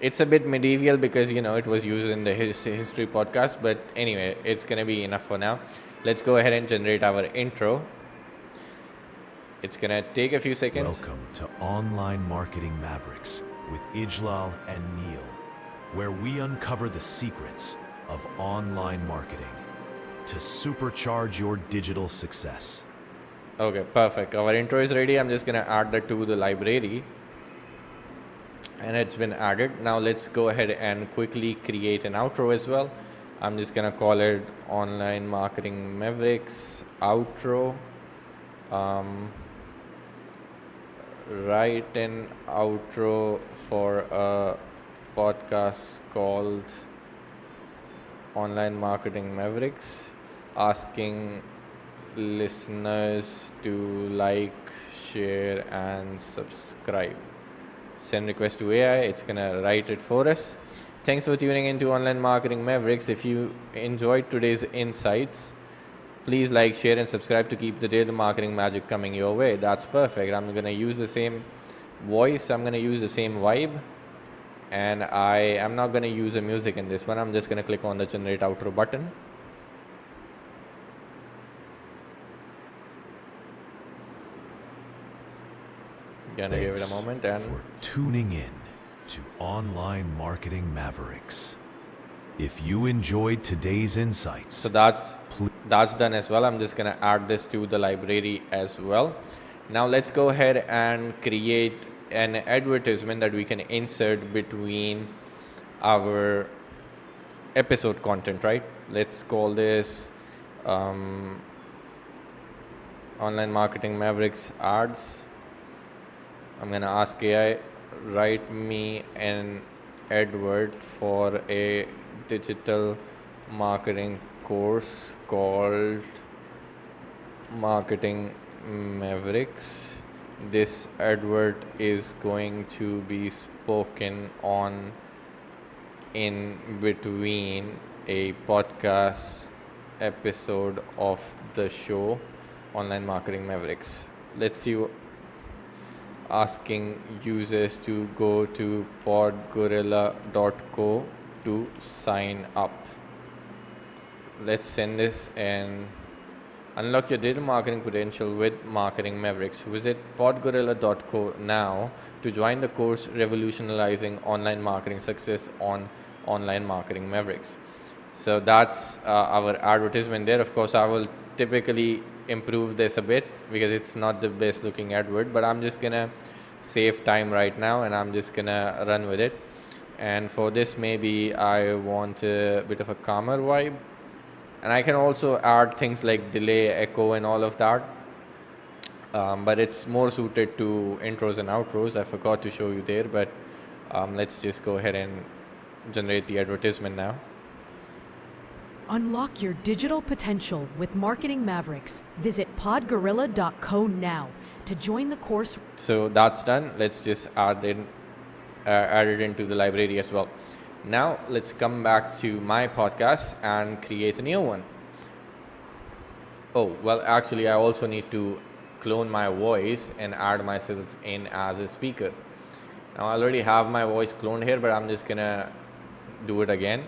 It's a bit medieval because it was used in the history podcast, but anyway, it's gonna be enough for now. Let's go ahead and generate our intro. It's gonna take a few seconds. Welcome to Online Marketing Mavericks with Ijlal and Neil, where we uncover the secrets of online marketing to supercharge your digital success. Okay, perfect. Our intro is ready. I'm just gonna add that to the library. And it's been added. Now let's go ahead and quickly create an outro as well. I'm just gonna call it Online Marketing Mavericks outro. Write an outro for a podcast called Online Marketing Mavericks, asking listeners to like, share, and subscribe. Send request to AI. It's gonna write it for us. Thanks for tuning into Online Marketing Mavericks. If you enjoyed today's insights, please like, share, and subscribe to keep the digital marketing magic coming your way. That's perfect. I'm gonna use the same voice. I'm gonna use the same vibe, and I am not gonna use a music in this one. I'm just gonna click on the generate outro button. Gonna give it a moment and for tuning in to Online Marketing Mavericks. If you enjoyed today's insights, so that's done as well. I'm just gonna add this to the library as well. Now let's go ahead and create an advertisement that we can insert between our episode content, right? Let's call this Online Marketing Mavericks ads. I'm gonna ask AI, write me an advert for a digital marketing course called Marketing Mavericks. This advert is going to be spoken on in between a podcast episode of the show Online Marketing Mavericks. Let's see. Asking users to go to PodGorilla.co to sign up. Let's send this and unlock your digital marketing potential with Marketing Mavericks. Visit PodGorilla.co now to join the course Revolutionizing Online Marketing Success on Online Marketing Mavericks. So that's our advertisement there. Of course, I will typically improve this a bit because it's not the best looking advert, but I'm just gonna save time right now and I'm just gonna run with it. And for this, maybe I want a bit of a calmer vibe, and I can also add things like delay, echo, and all of that, but it's more suited to intros and outros. I forgot to show you there, but let's just go ahead and generate the advertisement now. Unlock your digital potential with Marketing Mavericks. Visit podgorilla.co now to join the course. So that's done. Let's just add it into the library as well. Now let's come back to my podcast and create a new one. Oh, well, actually, I also need to clone my voice and add myself in as a speaker. Now I already have my voice cloned here, but I'm just gonna do it again,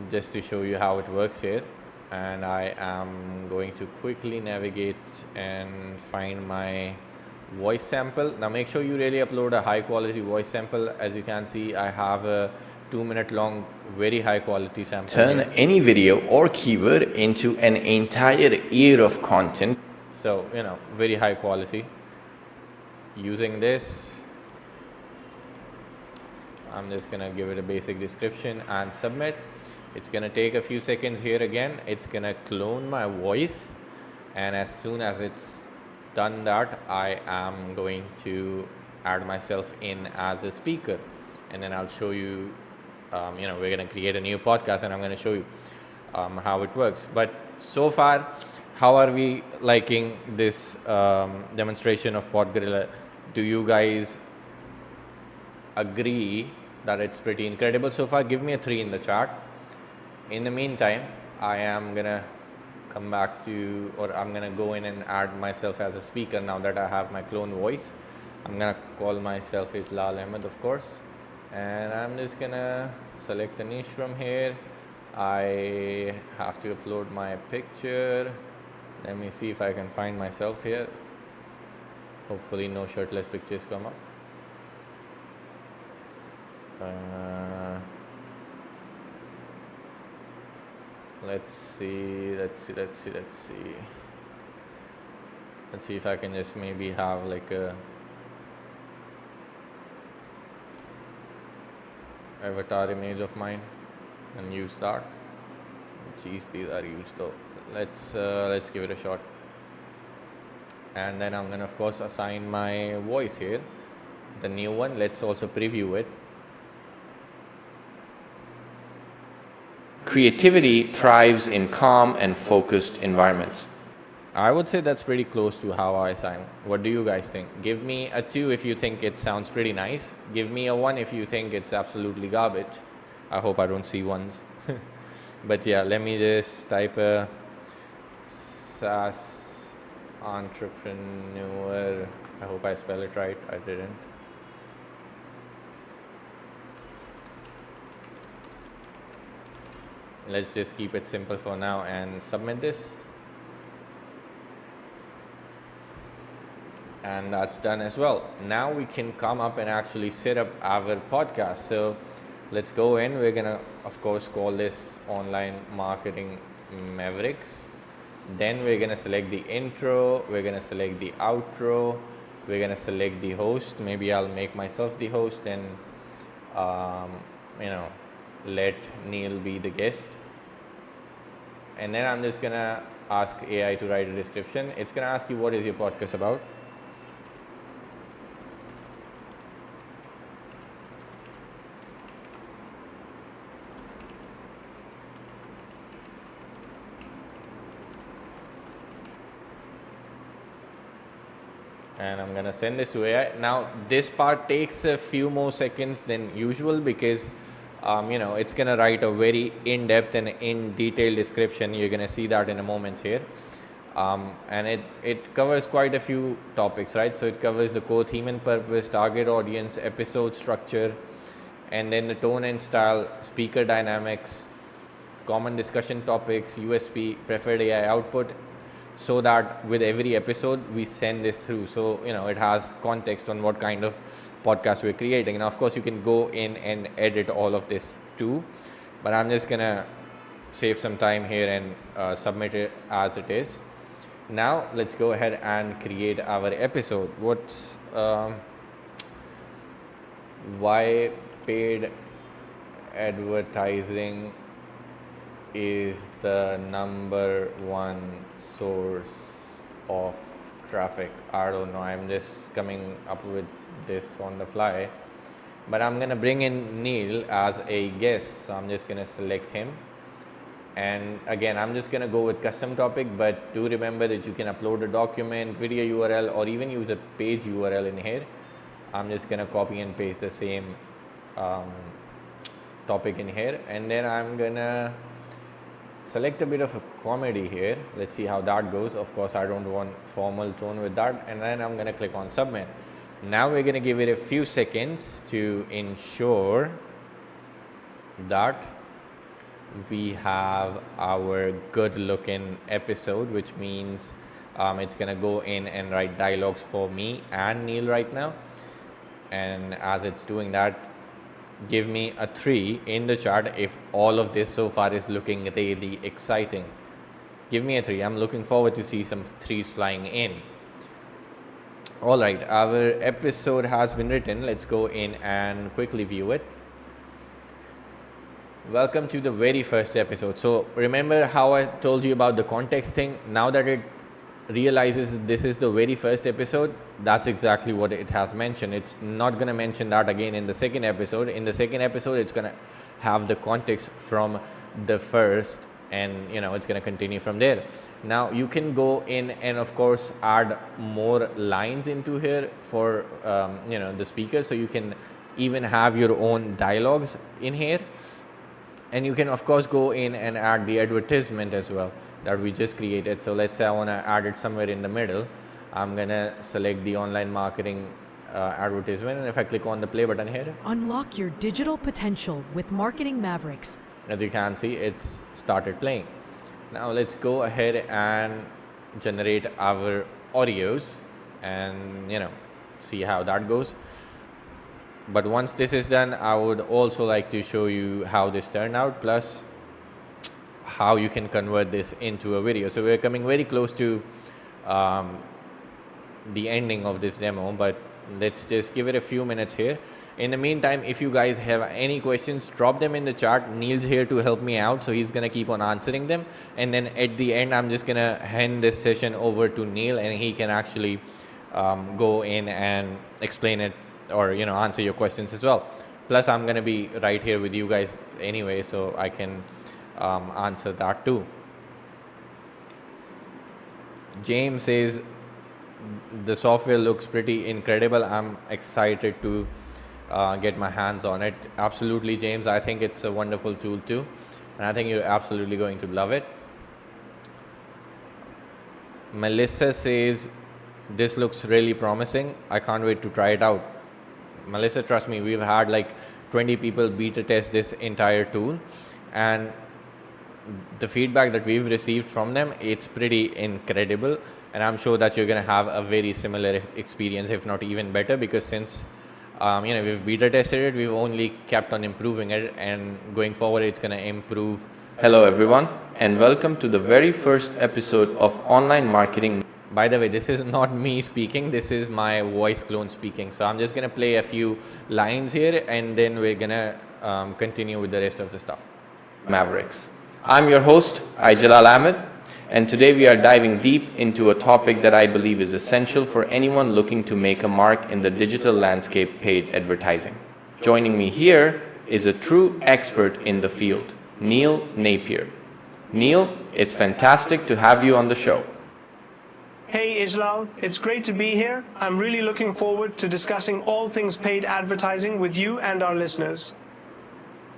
just to show you how it works here. And I am going to quickly navigate and find my voice sample. Now make sure you really upload a high quality voice sample. As you can see, I have a 2-minute long, very high quality sample. Turn any video or keyword into an entire year of content. So, very high quality. Using this, I'm just gonna give it a basic description and submit. It's gonna take a few seconds here again. It's gonna clone my voice, and as soon as it's done that, I am going to add myself in as a speaker, and then I'll show you, we're gonna create a new podcast, and I'm gonna show you how it works. But so far, how are we liking this demonstration of PodGorilla? Do you guys agree that it's pretty incredible so far? Give me a 3 in the chat. In the meantime, I am gonna come back to, or I'm gonna go in and add myself as a speaker now that I have my clone voice. I'm gonna call myself Ijlal Ahmed, of course, and I'm just gonna select a niche from here. I have to upload my picture. Let me see if I can find myself here. Hopefully no shirtless pictures come up. Let's see if I can just maybe have like a avatar image of mine and use that. Jeez, these are huge though. Let's give it a shot. And then I'm gonna of course assign my voice here, the new one. Let's also preview it. Creativity thrives in calm and focused environments. I would say that's pretty close to how I sound. What do you guys think? Give me a 2 if you think it sounds pretty nice. Give me a 1 if you think it's absolutely garbage. I hope I don't see ones. But yeah, let me just type a SaaS entrepreneur. I hope I spell it right. I didn't. Let's just keep it simple for now and submit this. And that's done as well. Now we can come up and actually set up our podcast. So let's go in. We're gonna of course call this Online Marketing Mavericks. Then we're gonna select the intro, we're gonna select the outro, we're gonna select the host. Maybe I'll make myself the host and let Neil be the guest. And then I'm just gonna ask AI to write a description. It's gonna ask you, what is your podcast about? And I'm gonna send this to AI. Now this part takes a few more seconds than usual because it's gonna write a very in-depth and in-detail description. You're gonna see that in a moment here. And it covers quite a few topics, right? So it covers the core theme and purpose, target audience, episode structure, and then the tone and style, speaker dynamics, common discussion topics, USP, preferred AI output, so that with every episode we send this through. So it has context on what kind of podcast we're creating. And of course you can go in and edit all of this too, but I'm just gonna save some time here and submit it as it is. Now let's go ahead and create our episode. What's why paid advertising is the #1 source of traffic? I don't know, I'm just coming up with this on the fly, but I'm gonna bring in Neil as a guest. So I'm just gonna select him, and again I'm just gonna go with custom topic, but do remember that you can upload a document, video URL, or even use a page URL in here. I'm just gonna copy and paste the same topic in here, and then I'm gonna select a bit of a comedy here. Let's see how that goes. Of course I don't want formal tone with that, and then I'm gonna click on submit. Now we're gonna give it a few seconds to ensure that we have our good looking episode, which means it's gonna go in and write dialogues for me and Neil right now. And as it's doing that, give me a 3 in the chat if all of this so far is looking really exciting. Give me a 3. I'm looking forward to see some 3s flying in. All right, our episode has been written. Let's go in and quickly view it. Welcome to the very first episode. So remember how I told you about the context thing? Now that it realizes that this is the very first episode, that's exactly what it has mentioned. It's not going to mention that again in the second episode. In the second episode, it's going to have the context from the first, and it's going to continue from there. Now you can go in and of course add more lines into here for the speaker, so you can even have your own dialogues in here. And you can of course go in and add the advertisement as well that we just created. So let's say I want to add it somewhere in the middle. I'm gonna select the online marketing advertisement, and if I click on the play button here, Unlock your digital potential with Marketing Mavericks. as you can see, it's started playing. Now let's go ahead and generate our audios and see how that goes. But once this is done, I would also like to show you how this turned out, plus how you can convert this into a video. So we're coming very close to the ending of this demo, but let's just give it a few minutes here. In the meantime, if you guys have any questions, drop them in the chat. Neil's here to help me out, so he's gonna keep on answering them. And then at the end, I'm just gonna hand this session over to Neil, and he can actually go in and explain it, or answer your questions as well. Plus, I'm gonna be right here with you guys anyway, so I can answer that too. James says the software looks pretty incredible. I'm excited to get my hands on it. Absolutely, James. I think it's a wonderful tool too, and I think you're absolutely going to love it. Melissa says this looks really promising. I can't wait to try it out. Melissa, trust me, we've had like 20 people beta test this entire tool, and the feedback that we've received from them, it's pretty incredible. And I'm sure that you're going to have a very similar experience, if not even better, because since we've beta tested it, we've only kept on improving it, and going forward it's going to improve. Hello everyone, and welcome to the very first episode of Online Marketing. By the way, this is not me speaking, this is my voice clone speaking. So I'm just going to play a few lines here, and then we're going to continue with the rest of the stuff. Mavericks. I'm your host, Ijlal Ahmed, and today we are diving deep into a topic that I believe is essential for anyone looking to make a mark in the digital landscape: paid advertising. Joining me here is a true expert in the field, Neil Napier. Neil, it's fantastic to have you on the show. Hey Ijlal, it's great to be here. I'm really looking forward to discussing all things paid advertising with you and our listeners.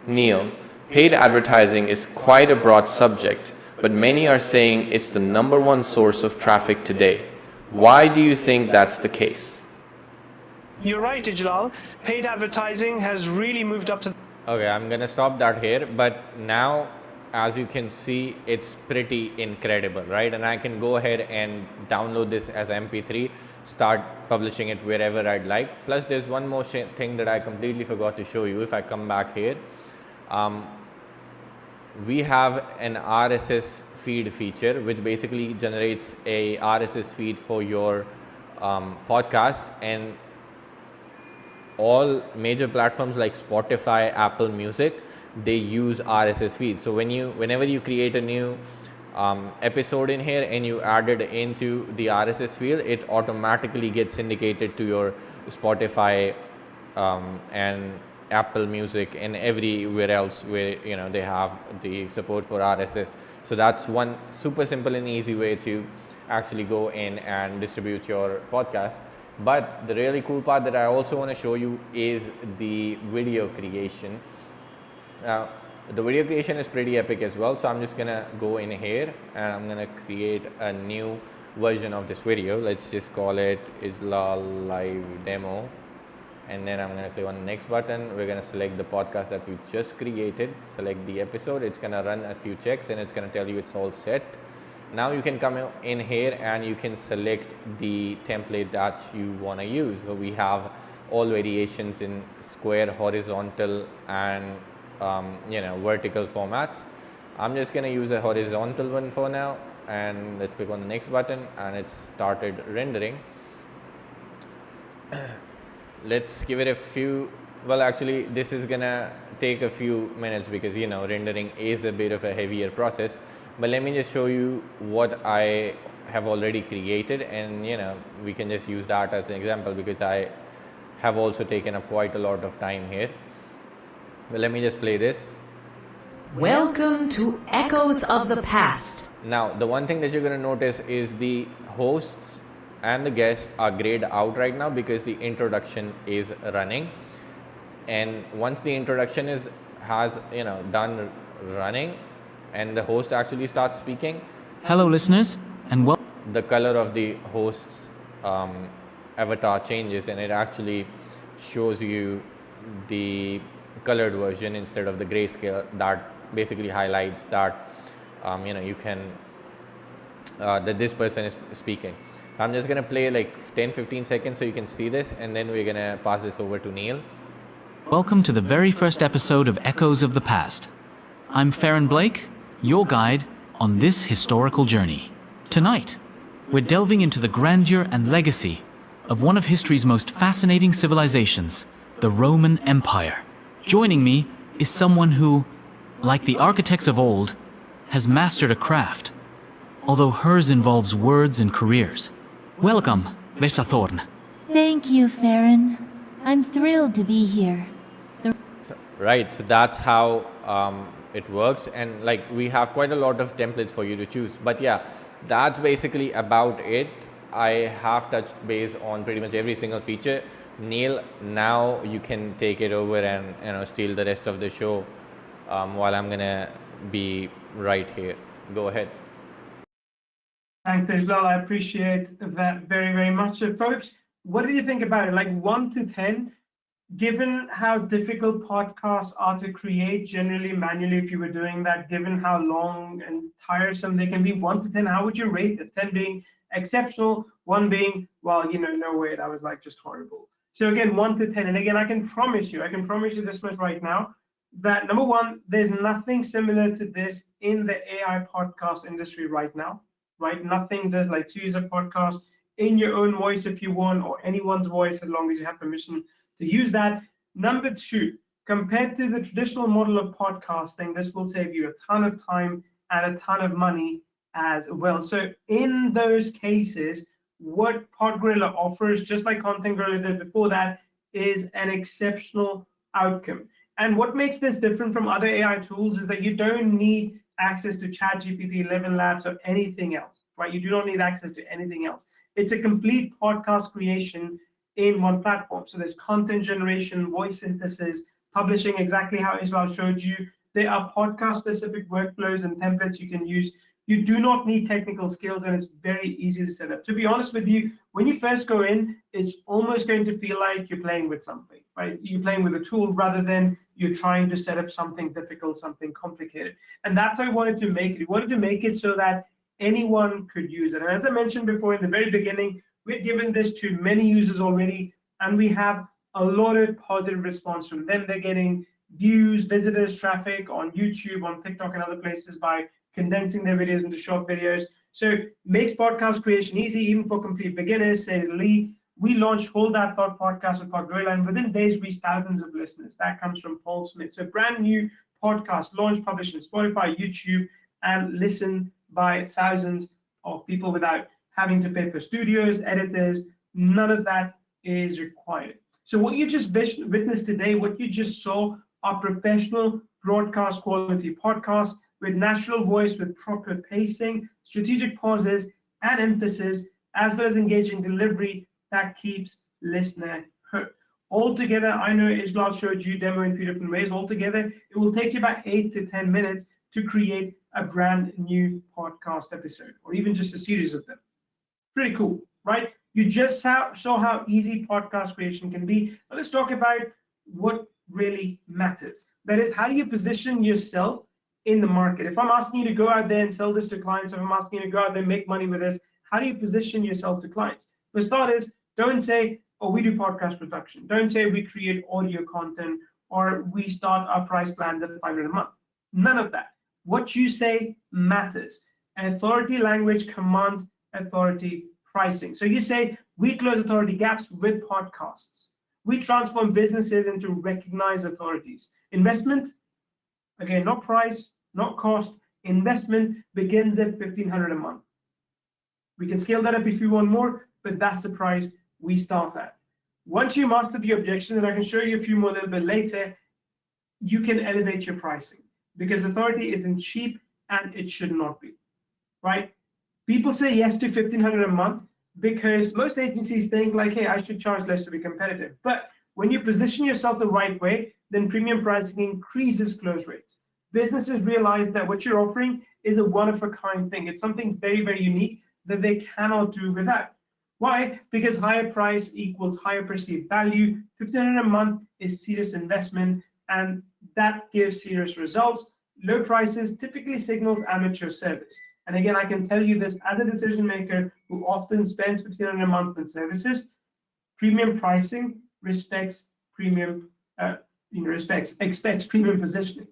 Neil, paid advertising is quite a broad subject, but many are saying it's the #1 source of traffic today. Why do you think that's the case? You're right, Ijlal. Paid advertising has really moved up to... Okay, I'm gonna stop that here, but now as you can see, it's pretty incredible, right? And I can go ahead and download this as MP3, start publishing it wherever I'd like. Plus there's one more thing that I completely forgot to show you. If I come back here, we have an RSS feed feature, which basically generates a RSS feed for your podcast, and all major platforms like Spotify, Apple Music, they use RSS feeds. So whenever you create a new episode in here and you add it into the RSS field, it automatically gets syndicated to your Spotify and Apple Music and everywhere else where they have the support for RSS. So that's one super simple and easy way to actually go in and distribute your podcast. But the really cool part that I also want to show you is the video creation. The video creation is pretty epic as well. So I'm just gonna go in here and I'm gonna create a new version of this video. Let's just call it Ijlal Live Demo. And then I'm going to click on the next button. We're going to select the podcast that we just created, select the episode. It's going to run a few checks and it's going to tell you it's all set. Now you can come in here and you can select the template that you want to use. So we have all variations in square, horizontal, and vertical formats. I'm just going to use a horizontal one for now, and let's click on the next button, and it's started rendering. Let's give it a few Well, actually, this is gonna take a few minutes because, you know, rendering is a bit of a heavier process. But let me just show you what I have already created, and, you know, we can just use that as an example because I have also taken up quite a lot of time here. Well, let me just play this. Welcome to Echoes of the Past. Now, the one thing that you're going to notice is the hosts and the guests are grayed out right now because the introduction is running. And once the introduction has done running and the host actually starts speaking, Hello, listeners, and welcome. the color of the host's avatar changes, and it actually shows you the colored version instead of the grayscale. That basically highlights that you can that this person is speaking. I'm just going to play like 10-15 seconds so you can see this, and then we're going to pass this over to Neil. Welcome to the very first episode of Echoes of the Past. I'm Farron Blake, your guide on this historical journey. Tonight, we're delving into the grandeur and legacy of one of history's most fascinating civilizations, the Roman Empire. Joining me is someone who, like the architects of old, has mastered a craft, although hers involves words and careers. Welcome, Vesa Thorn. Thank you, Farron. I'm thrilled to be here. Right, so that's how it works, and like we have quite a lot of templates for you to choose. But yeah, that's basically about it. I have touched base on pretty much every single feature. Neil, now you can take it over and steal the rest of the show while I'm gonna be right here. Go ahead. Thanks, Ijlal. I appreciate that very, very much. So, folks, what do you think about it? Like 1 to 10, given how difficult podcasts are to create generally manually, if you were doing that, given how long and tiresome they can be, 1 to 10, how would you rate it? 10 being exceptional, 1 being, well, no way, that was like just horrible. So again, 1 to 10. And again, I can promise you this much right now, that number one, there's nothing similar to this in the AI podcast industry right now. Right? Nothing does like to use a podcast in your own voice if you want, or anyone's voice, as long as you have permission to use that. Number two, compared to the traditional model of podcasting, this will save you a ton of time and a ton of money as well. So in those cases, what PodGorilla offers, just like Content Gorilla did before that, is an exceptional outcome. And what makes this different from other AI tools is that you don't need access to ChatGPT, 11 Labs, or anything else, right? You do not need access to anything else. It's a complete podcast creation in one platform. So there's content generation, voice synthesis, publishing, exactly how Ijlal showed you. There are podcast-specific workflows and templates you can use. You do not need technical skills, and it's very easy to set up. To be honest with you, when you first go in, it's almost going to feel like you're playing with something, right? You're playing with a tool rather than you're trying to set up something difficult, something complicated. And that's how I wanted to make it. We wanted to make it so that anyone could use it. And as I mentioned before in the very beginning, we've given this to many users already, and we have a lot of positive response from them. They're getting views, visitors, traffic on YouTube, on TikTok, and other places by condensing their videos into short videos. So makes podcast creation easy, even for complete beginners, says Lee. We launched Hold That Thought podcast with PodGorilla, and within days reached thousands of listeners. That comes from Paul Smith. So brand new podcast launched, published on Spotify, YouTube, and listened by thousands of people without having to pay for studios, editors. None of that is required. So what you just witnessed today, what you just saw, are professional broadcast quality podcasts with natural voice, with proper pacing, strategic pauses, and emphasis, as well as engaging delivery that keeps listener hooked. Altogether, I know Ijlal showed you demo in a few different ways. Altogether, it will take you about 8 to 10 minutes to create a brand new podcast episode, or even just a series of them. Pretty cool, right? You just saw how easy podcast creation can be. Now let's talk about what really matters. That is, how do you position yourself in the market? If I'm asking you to go out there and sell this to clients, if I'm asking you to go out there and make money with this, how do you position yourself to clients? For starters, don't say, oh, we do podcast production. Don't say we create audio content, or we start our price plans at $500 a month. None of that. What you say matters. Authority language commands authority pricing. So you say, we close authority gaps with podcasts. We transform businesses into recognized authorities. Investment, again, not price, not cost. Investment begins at $1,500 a month. We can scale that up if you want more, but that's the price we start at. Once you master the objection, and I can show you a few more a little bit later, you can elevate your pricing, because authority isn't cheap and it should not be, right? People say yes to $1,500 a month because most agencies think like, hey, I should charge less to be competitive. But when you position yourself the right way, then premium pricing increases close rates. Businesses realize that what you're offering is a one-of-a-kind thing. It's something very, very unique that they cannot do without. Why? Because higher price equals higher perceived value. $1,500 a month is serious investment, and that gives serious results. Low prices typically signals amateur service. And again, I can tell you this as a decision maker who often spends $1,500 a month on services. Premium pricing respects premium, expects premium positioning.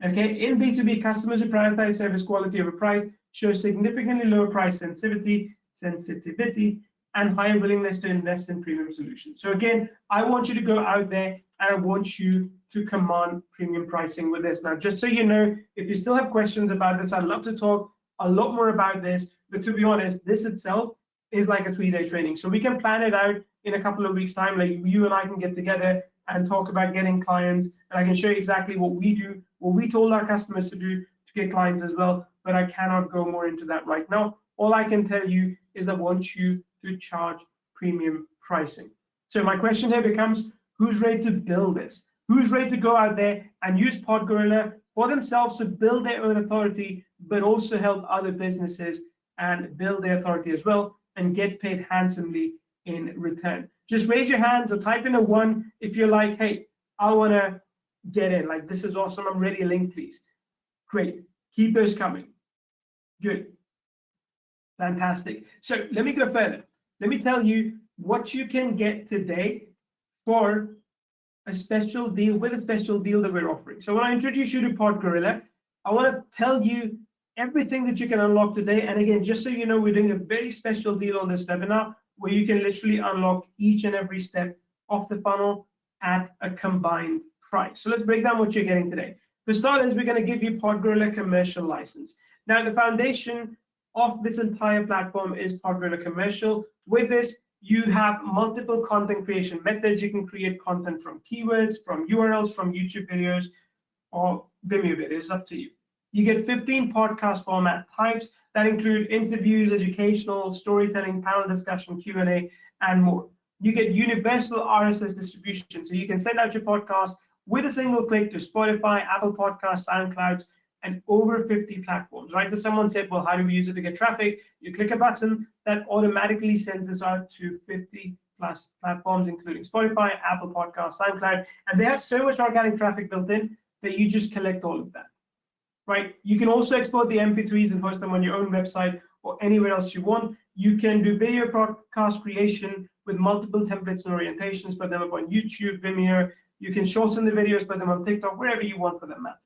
Okay, in B2B, customers who prioritize service quality over price show significantly lower price sensitivity, and higher willingness to invest in premium solutions. So again, I want you to go out there and I want you to command premium pricing with this. Now, just so you know, if you still have questions about this, I'd love to talk a lot more about this, but to be honest, this itself is like a 3-day training. So we can plan it out in a couple of weeks' time, like you and I can get together and talk about getting clients, and I can show you exactly what we do, what we told our customers to do to get clients as well, but I cannot go more into that right now. All I can tell you is I want you to charge premium pricing. So my question here becomes, who's ready to build this? Who's ready to go out there and use PodGorilla for themselves to build their own authority, but also help other businesses and build their authority as well and get paid handsomely in return? Just raise your hands or type in a 1 if you're like, hey, I want to get in. Like, this is awesome. I'm ready. A link, please. Great. Keep those coming. Good. Fantastic. So let me go further. Let me tell you what you can get today for a special deal, with a special deal that we're offering. So when I introduce you to PodGorilla, I want to tell you everything that you can unlock today. And again, just so you know, we're doing a very special deal on this webinar where you can literally unlock each and every step of the funnel at a combined price. So let's break down what you're getting today. For starters, we're going to give you PodGorilla commercial license. Now, the foundation of this entire platform is PodGorilla commercial. With this, you have multiple content creation methods. You can create content from keywords, from URLs, from YouTube videos, or Vimeo videos, up to you. You get 15 podcast format types that include interviews, educational, storytelling, panel discussion, Q&A, and more. You get universal RSS distribution, so you can send out your podcast with a single click to Spotify, Apple Podcasts, SoundCloud, and over 50 platforms, right? So someone said, well, how do we use it to get traffic? You click a button that automatically sends this out to 50 plus platforms, including Spotify, Apple Podcasts, SoundCloud, and they have so much organic traffic built in that you just collect all of that, right? You can also export the MP3s and host them on your own website or anywhere else you want. You can do video podcast creation with multiple templates and orientations, put them up on YouTube, Vimeo. You can shorten the videos, put them on TikTok, wherever you want for that matter,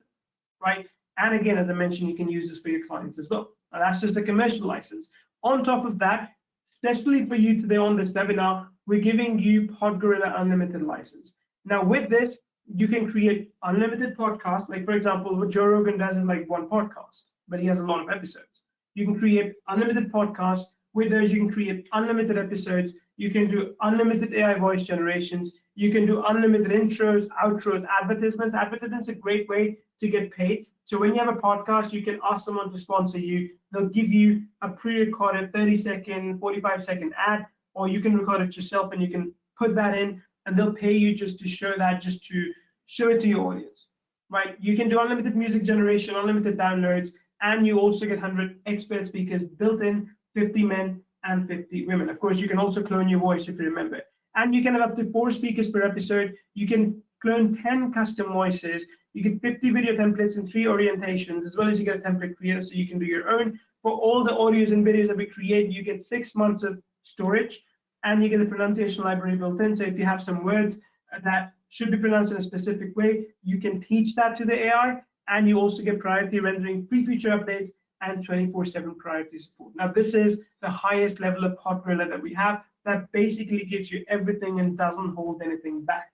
right? And again, as I mentioned, you can use this for your clients as well. And that's just a commercial license. On top of that, especially for you today on this webinar, we're giving you PodGorilla Unlimited license. Now with this, you can create unlimited podcasts. Like for example, what Joe Rogan does is like one podcast, but he has a lot of episodes. You can create unlimited podcasts. With those, you can create unlimited episodes. You can do unlimited AI voice generations. You can do unlimited intros, outros, advertisements. Advertisements are a great way to get paid. So when you have a podcast, you can ask someone to sponsor you. They'll give you a pre-recorded 30-second, 45-second ad, or you can record it yourself and you can put that in, and they'll pay you just to show that, just to show it to your audience, right? You can do unlimited music generation, unlimited downloads, and you also get 100 expert speakers built in, 50 men and 50 women. Of course, you can also clone your voice if you remember. And you can have up to 4 speakers per episode. You can clone 10 custom voices. You get 50 video templates and 3 orientations, as well as you get a template creator so you can do your own. For all the audios and videos that we create, you get 6 months of storage, and you get a pronunciation library built in. So if you have some words that should be pronounced in a specific way, you can teach that to the AI, and you also get priority rendering, free feature updates, and 24/7 priority support. Now, this is the highest level of PodGorilla that we have. that basically gives you everything and doesn't hold anything back.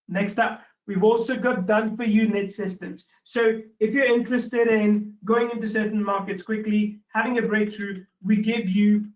Next up, we've also got done for you niche systems. So if you're interested in going into certain markets quickly, having a breakthrough, we give you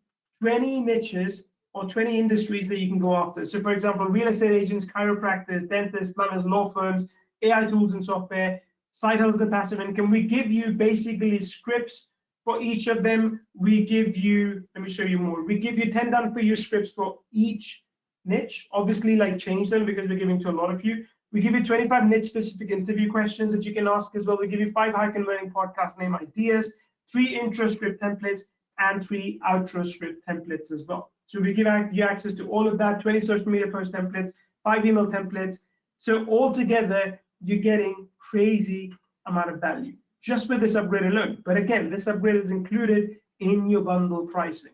20 niches or 20 industries that you can go after. So for example, real estate agents, chiropractors, dentists, plumbers, law firms, AI tools and software, side hustles and passive income. We give you basically scripts for each of them. We give you, let me show you more. We give you 10 done for you scripts for each niche. Obviously, like change them because we're giving to a lot of you. We give you 25 niche specific interview questions that you can ask as well. We give you 5 high converting podcast name ideas, 3 intro script templates, and 3 outro script templates as well. So we give you access to all of that, 20 social media post templates, 5 email templates. So altogether, you're getting crazy amount of value just with this upgrade alone. But again, this upgrade is included in your bundle pricing.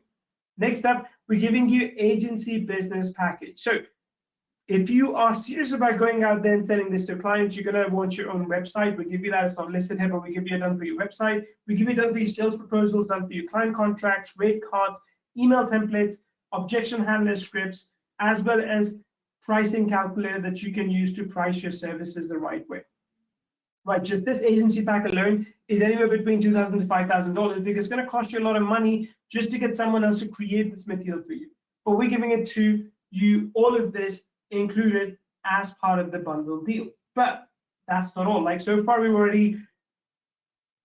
Next up, we're giving you agency business package. So if you are serious about going out there and selling this to clients, you're going to want your own website. We give you that. It's not listed here, but we give you a done for your website. We give you done for your sales proposals, done for your client contracts, rate cards, email templates, objection handler scripts, as well as pricing calculator that you can use to price your services the right way. Right, just this agency pack alone is anywhere between $2,000 to $5,000 because it's going to cost you a lot of money just to get someone else to create this material for you. But we're giving it to you, all of this included as part of the bundle deal. But that's not all. Like so far, we've already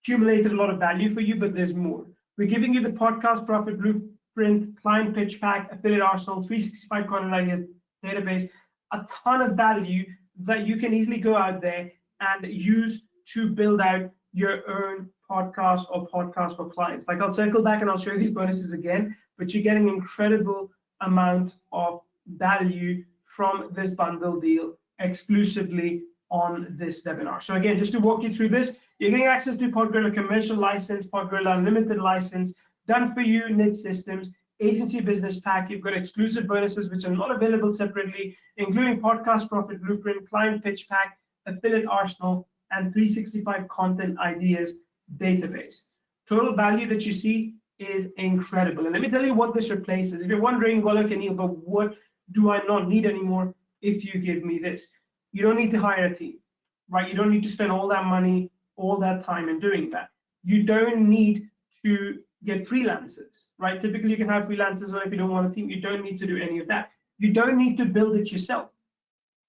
accumulated a lot of value for you, but there's more. We're giving you the podcast profit blueprint, client pitch pack, affiliate arsenal, 365 content ideas database, a ton of value that you can easily go out there and use to build out your own podcast or podcast for clients. Like I'll circle back and I'll show you these bonuses again, but you're getting an incredible amount of value from this bundle deal exclusively on this webinar. So again, just to walk you through this, you're getting access to PodGorilla commercial license, PodGorilla unlimited license, done for you niche systems, agency business pack. You've got exclusive bonuses which are not available separately, including podcast profit blueprint, client pitch pack, affiliate arsenal, and 365 content ideas database. Total value that you see is incredible. And let me tell you what this replaces. If you're wondering, well, okay, Neil, but what do I not need anymore if you give me this? You don't need to hire a team, right? You don't need to spend all that money, all that time in doing that. You don't need to get freelancers, right? Typically, you can have freelancers, or if you don't want a team, you don't need to do any of that. You don't need to build it yourself.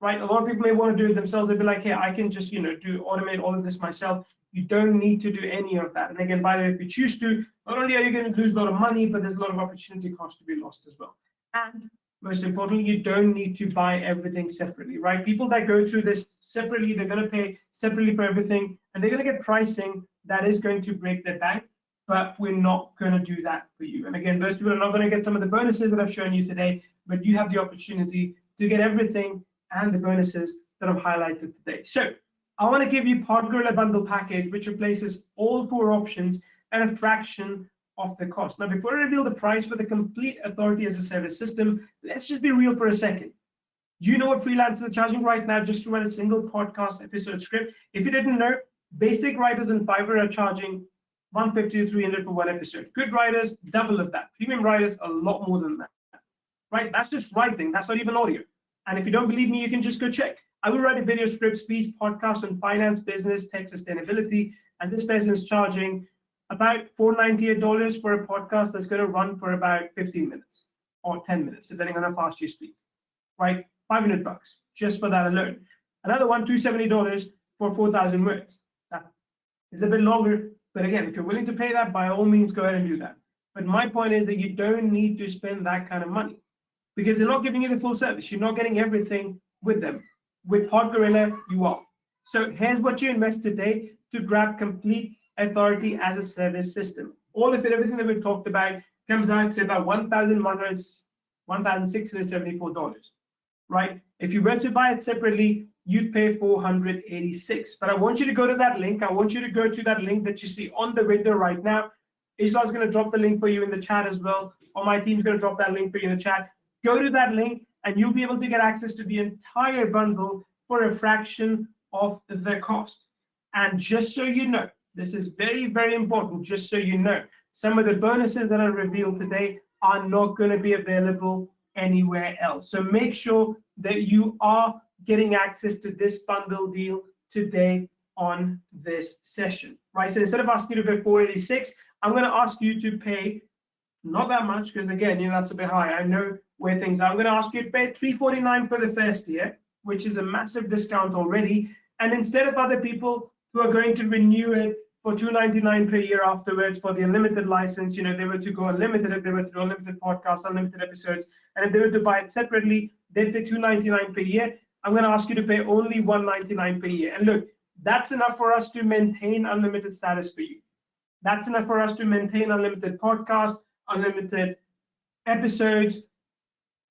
Right, a lot of people may want to do it themselves. They'll be like, hey, I can just, automate all of this myself. You don't need to do any of that. And again, by the way, if you choose to, not only are you going to lose a lot of money, but there's a lot of opportunity cost to be lost as well. And most importantly, you don't need to buy everything separately, right? People that go through this separately, they're going to pay separately for everything, and they're going to get pricing that is going to break their bank, but we're not going to do that for you. And again, those people are not going to get some of the bonuses that I've shown you today, but you have the opportunity to get everything and the bonuses that I've highlighted today. So I want to give you PodGorilla bundle package, which replaces all 4 options at a fraction of the cost. Now, before I reveal the price for the complete authority as a service system, let's just be real for a second. You know what freelancers are charging right now just to run a single podcast episode script? If you didn't know, basic writers in Fiverr are charging $150 to $300 for one episode. Good writers, double of that. Premium writers, a lot more than that. Right? That's just writing. That's not even audio. And if you don't believe me, you can just go check. I will write a video script, speech, podcast on finance, business, tech, sustainability, and this person is charging about $498 for a podcast that's going to run for about 15 minutes or 10 minutes, depending on how fast you speak. Right? $500 just for that alone. Another one, $270 for 4,000 words. That is a bit longer, but again, if you're willing to pay that, by all means, go ahead and do that. But my point is that you don't need to spend that kind of money, because they're not giving you the full service. You're not getting everything with them. With PodGorilla, you are. So here's what you invest today to grab complete authority as a service system. All of it, everything that we've talked about, comes out to about $1,674, right? If you were to buy it separately, you'd pay $486. But I want you to go to that link. I want you to go to that link that you see on the window right now. Ijlal's going to drop the link for you in the chat as well, or my team's going to drop that link for you in the chat. Go to that link and you'll be able to get access to the entire bundle for a fraction of the cost. And just so you know, this is very, very important, just so you know, some of the bonuses that I revealed today are not going to be available anywhere else. So make sure that you are getting access to this bundle deal today on this session, right? So instead of asking you to pay $486, I'm going to ask you to pay not that much, because again, that's a bit high. I know where things are. I'm going to ask you to pay $349 for the first year, which is a massive discount already. And instead of other people who are going to renew it for $299 per year afterwards for the unlimited license, they were to go unlimited if they were to do unlimited podcasts, unlimited episodes, and if they were to buy it separately, they'd pay $299 per year. I'm going to ask you to pay only $199 per year. And look, that's enough for us to maintain unlimited status for you. That's enough for us to maintain unlimited podcasts, unlimited episodes,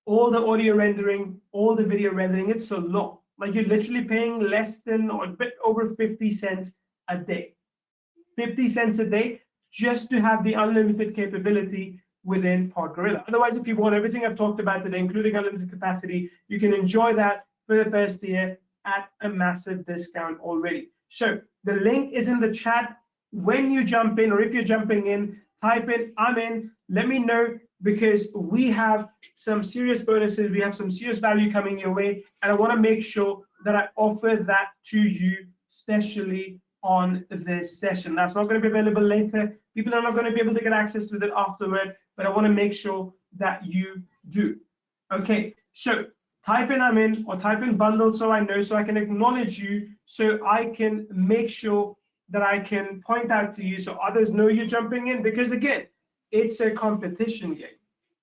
all the audio rendering, all the video rendering. It's so low. Like, you're literally paying less than or a bit over 50 cents a day. 50 cents a day just to have the unlimited capability within PodGorilla. Otherwise, if you want everything I've talked about today, including unlimited capacity, you can enjoy that for the first year at a massive discount already. So the link is in the chat. When you jump in, or if you're jumping in, type in "I'm in." Let me know, because we have some serious bonuses. We have some serious value coming your way, and I want to make sure that I offer that to you, especially on this session. That's not going to be available later. People are not going to be able to get access to that afterward, but I want to make sure that you do. Okay, so type in "I'm in" or type in "bundle" so I know, so I can acknowledge you, so I can make sure that I can point out to you so others know you're jumping in, because again, it's a competition game,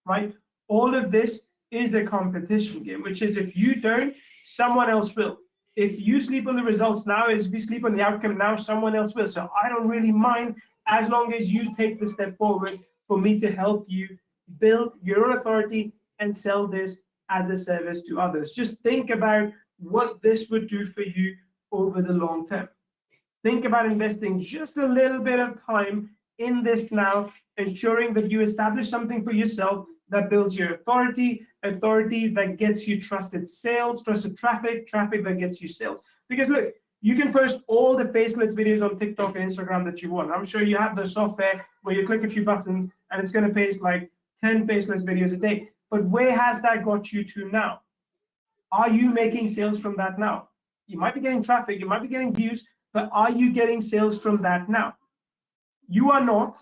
right? All of this is a competition game, which is if you don't, someone else will. If you sleep on the results now, if you sleep on the outcome now, someone else will. So I don't really mind, as long as you take the step forward for me to help you build your own authority and sell this as a service to others. Just think about what this would do for you over the long term. Think about investing just a little bit of time in this now, ensuring that you establish something for yourself that builds your authority that gets you trusted sales, trusted traffic that gets you sales. Because look, you can post all the faceless videos on TikTok and Instagram that you want. I'm sure you have the software where you click a few buttons and it's going to paste like 10 faceless videos a day. But where has that got you to now? Are you making sales from that now? You might be getting traffic, you might be getting views, but are you getting sales from that now? You are not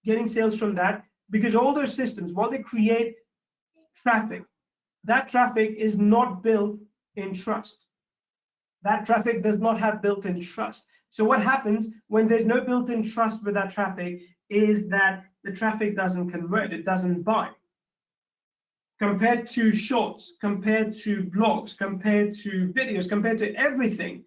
getting sales from that, because all those systems, while they create traffic, that traffic is not built in trust. That traffic does not have built-in trust. So what happens when there's no built-in trust with that traffic is that the traffic doesn't convert, it doesn't buy. Compared to shorts, compared to blogs, compared to videos, compared to everything,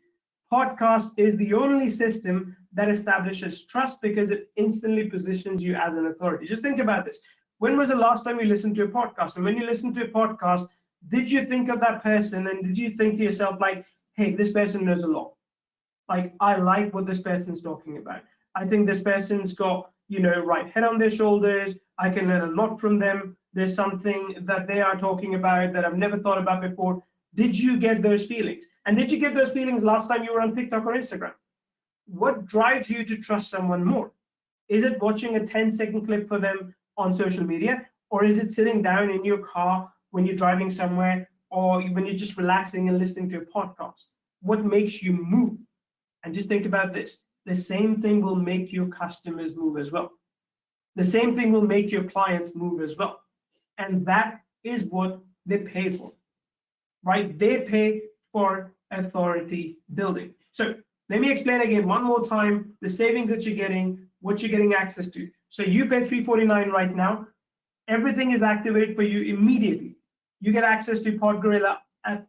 podcast is the only system that establishes trust, because it instantly positions you as an authority. Just think about this. When was the last time you listened to a podcast? And when you listened to a podcast, did you think of that person, and did you think to yourself like, hey, this person knows a lot. Like, I like what this person's talking about. I think this person's got, right head on their shoulders. I can learn a lot from them. There's something that they are talking about that I've never thought about before. Did you get those feelings? And did you get those feelings last time you were on TikTok or Instagram? What drives you to trust someone more? Is it watching a 10-second clip for them on social media? Or is it sitting down in your car when you're driving somewhere, or when you're just relaxing and listening to a podcast? What makes you move? And just think about this. The same thing will make your customers move as well. The same thing will make your clients move as well. And that is what they pay for, right? They pay for authority building. So let me explain again one more time the savings that you're getting, what you're getting access to. So you pay $349 right now. Everything is activated for you immediately. You get access to PodGorilla at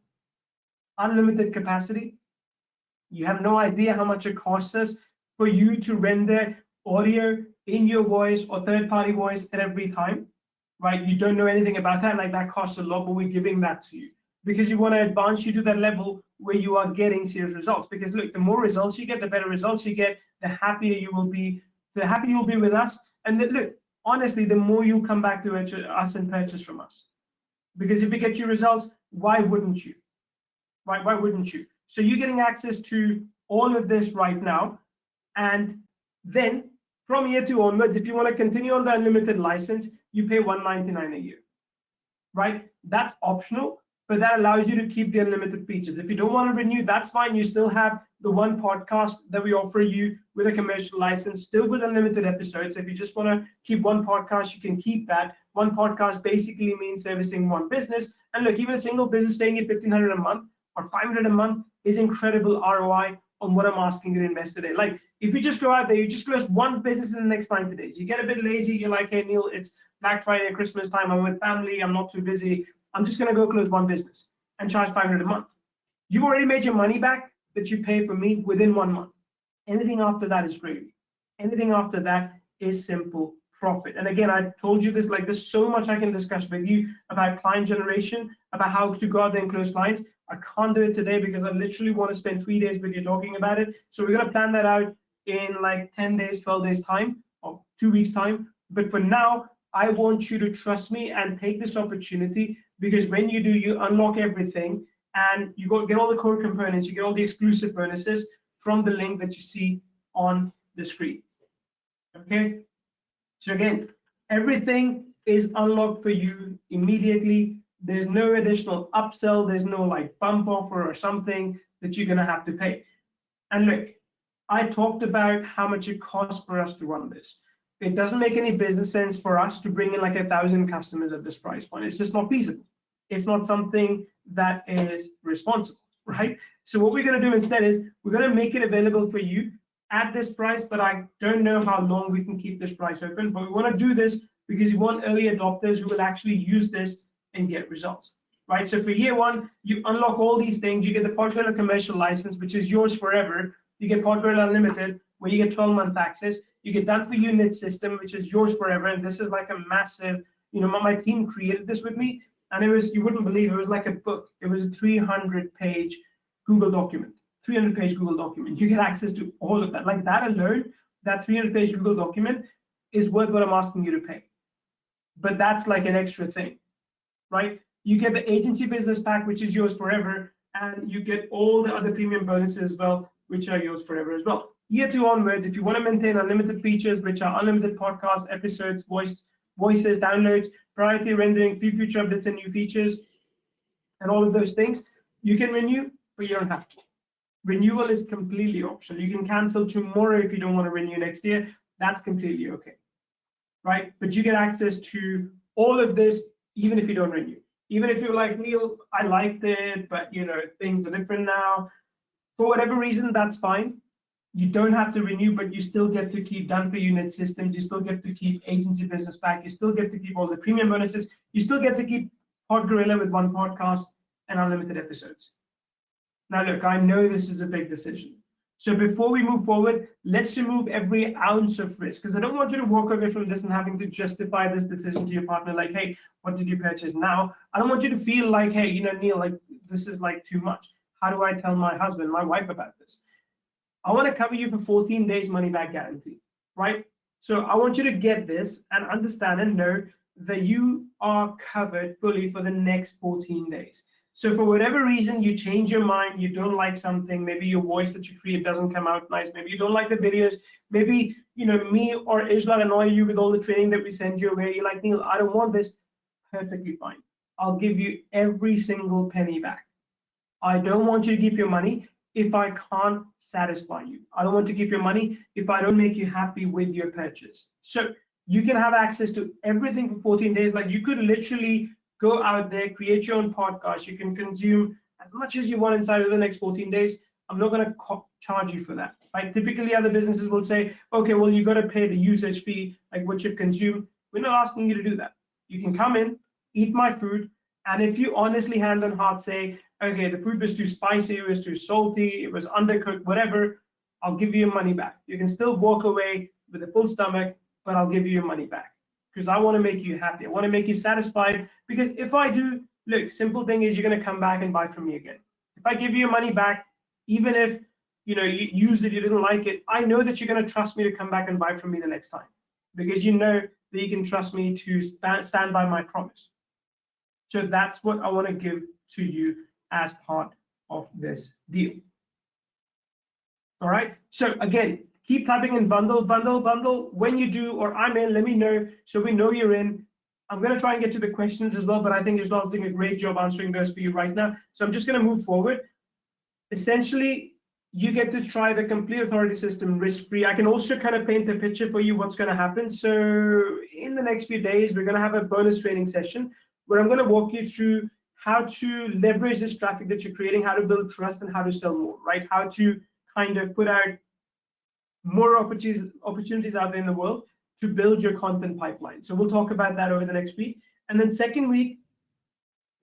unlimited capacity. You have no idea how much it costs us for you to render audio in your voice or third-party voice at every time, right? You don't know anything about that, like that costs a lot, but we're giving that to you because you want to advance you to that level where you are getting serious results. Because look, the more results you get, the better results you get, the happier you will be, the happier you'll be with us. And then, look, honestly, the more you come back to us and purchase from us. Because if we get you results, why wouldn't you? Right? Why wouldn't you? So you're getting access to all of this right now. And then From year 2 onwards, if you want to continue on the unlimited license, you pay $199 a year, right? That's optional, but that allows you to keep the unlimited features. If you don't want to renew, that's fine. You still have the one podcast that we offer you with a commercial license, still with unlimited episodes. If you just want to keep one podcast, you can keep that. One podcast basically means servicing one business. And look, even a single business paying you $1,500 a month or $500 a month is incredible ROI on what I'm asking you to invest today. Like, if you just go out there, you just close one business in the next 90 days. You get a bit lazy. You're like, hey, Neil, it's Black Friday, Christmas time. I'm with family. I'm not too busy. I'm just going to go close one business and charge $500 a month. You've already made your money back that you pay for me within 1 month. Anything after that is gravy. Anything after that is simple profit. And again, I told you this, like, there's so much I can discuss with you about client generation, about how to go out there and close clients. I can't do it today because I literally want to spend 3 days with you talking about it. So we're going to plan that out in like 10 days, 12 days time, or 2 weeks time. But for now, I want you to trust me and take this opportunity, because when you do, you unlock everything and you get all the core components, you get all the exclusive bonuses from the link that you see on the screen. Okay, so again, everything is unlocked for you immediately. There's no additional upsell, there's no like bump offer or something that you're gonna have to pay. And look, I talked about how much it costs for us to run this. It doesn't make any business sense for us to bring in like 1,000 customers at this price point. It's just not feasible. It's not something that is responsible, right? So what we're going to do instead is we're going to make it available for you at this price, but I don't know how long we can keep this price open. But we want to do this because we want early adopters who will actually use this and get results, right? So for year 1, you unlock all these things. You get the PodGorilla commercial license, which is yours forever. You get PodGorilla Unlimited, where you get 12-month access. You get done for you knit system, which is yours forever. And this is like a massive, my team created this with me. And it was, you wouldn't believe, it was like a book. It was a 300-page Google document, 300-page Google document. You get access to all of that. Like that alone, that 300-page Google document is worth what I'm asking you to pay. But that's like an extra thing, right? You get the agency business pack, which is yours forever. And you get all the other premium bonuses as well, which are yours forever as well. Year 2 onwards, if you want to maintain unlimited features, which are unlimited podcast episodes, voices, downloads, priority rendering, free future updates and new features, and all of those things, you can renew, but you don't have to. Renewal is completely optional. You can cancel tomorrow if you don't want to renew next year. That's completely okay, right? But you get access to all of this even if you don't renew. Even if you're like, Neil, I liked it, but things are different now. For whatever reason, that's fine. You don't have to renew, but you still get to keep done for unit systems. You still get to keep agency business pack. You still get to keep all the premium bonuses. You still get to keep PodGorilla with one podcast and unlimited episodes. Now, look, I know this is a big decision. So before we move forward, let's remove every ounce of risk, because I don't want you to walk away from this and having to justify this decision to your partner, like, hey, what did you purchase now? I don't want you to feel like, hey, Neil, like this is like too much. How do I tell my husband, my wife about this? I want to cover you for 14 days money back guarantee, right? So I want you to get this and understand and know that you are covered fully for the next 14 days. So for whatever reason, you change your mind, you don't like something, maybe your voice that you create doesn't come out nice, maybe you don't like the videos, maybe, me or Ijlal annoy you with all the training that we send you away, you're like, Neil, I don't want this, perfectly fine. I'll give you every single penny back. I don't want you to keep your money if I can't satisfy you. I don't want to keep your money if I don't make you happy with your purchase. So you can have access to everything for 14 days. Like, you could literally go out there, create your own podcast. You can consume as much as you want inside of the next 14 days. I'm not going to charge you for that. Right? Typically, other businesses will say, okay, well, you got to pay the usage fee, like what you've consumed. We're not asking you to do that. You can come in, eat my food, and if you honestly, hand on heart, say, okay, the food was too spicy, it was too salty, it was undercooked, whatever, I'll give you your money back. You can still walk away with a full stomach, but I'll give you your money back, because I want to make you happy. I want to make you satisfied, because if I do, look, simple thing is you're going to come back and buy from me again. If I give you your money back, even if you used it, you didn't like it, I know that you're going to trust me to come back and buy from me the next time, because you know that you can trust me to stand by my promise. So that's what I want to give to you as part of this deal. All right. So again, keep typing in bundle, bundle, bundle. When you do, or I'm in, let me know so we know you're in. I'm going to try and get to the questions as well, but I think Ijlal's doing a great job answering those for you right now. So I'm just going to move forward. Essentially, you get to try the complete authority system risk-free. I can also kind of paint a picture for you what's going to happen. So in the next few days, we're going to have a bonus training session where I'm going to walk you through how to leverage this traffic that you're creating, how to build trust, and how to sell more, right? How to kind of put out more opportunities out there in the world to build your content pipeline. So we'll talk about that over the next week. And then second week,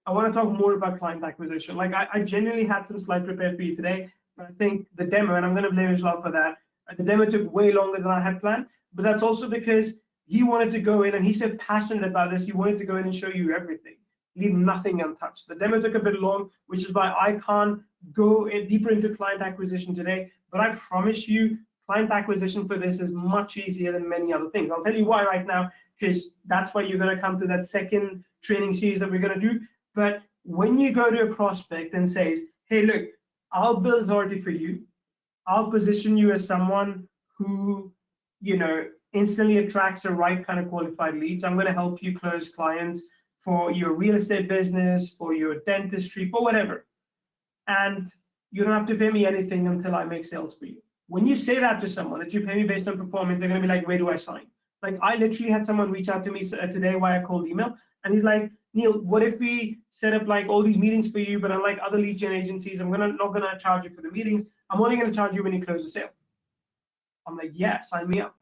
I want to talk more about client acquisition. Like I genuinely had some slides prepared for you today. I think the demo, and I'm going to blame Ijlal for that, the demo took way longer than I had planned, but that's also because he wanted to go in, and he's so passionate about this, he wanted to go in and show you everything, leave nothing untouched. The demo took a bit long, which is why I can't go deeper into client acquisition today, but I promise you, client acquisition for this is much easier than many other things. I'll tell you why right now, because that's why you're going to come to that second training series that we're going to do. But when you go to a prospect and says, hey, look, I'll build authority for you. I'll position you as someone who, instantly attracts the right kind of qualified leads. I'm going to help you close clients for your real estate business, for your dentistry, for whatever. And you don't have to pay me anything until I make sales for you. When you say that to someone, that you pay me based on performance, they're going to be like, where do I sign? Like I literally had someone reach out to me today via cold email, and he's like, Neil, what if we set up like all these meetings for you, but unlike other lead gen agencies, I'm not gonna charge you for the meetings. I'm only gonna charge you when you close the sale. I'm like, yeah, sign me up.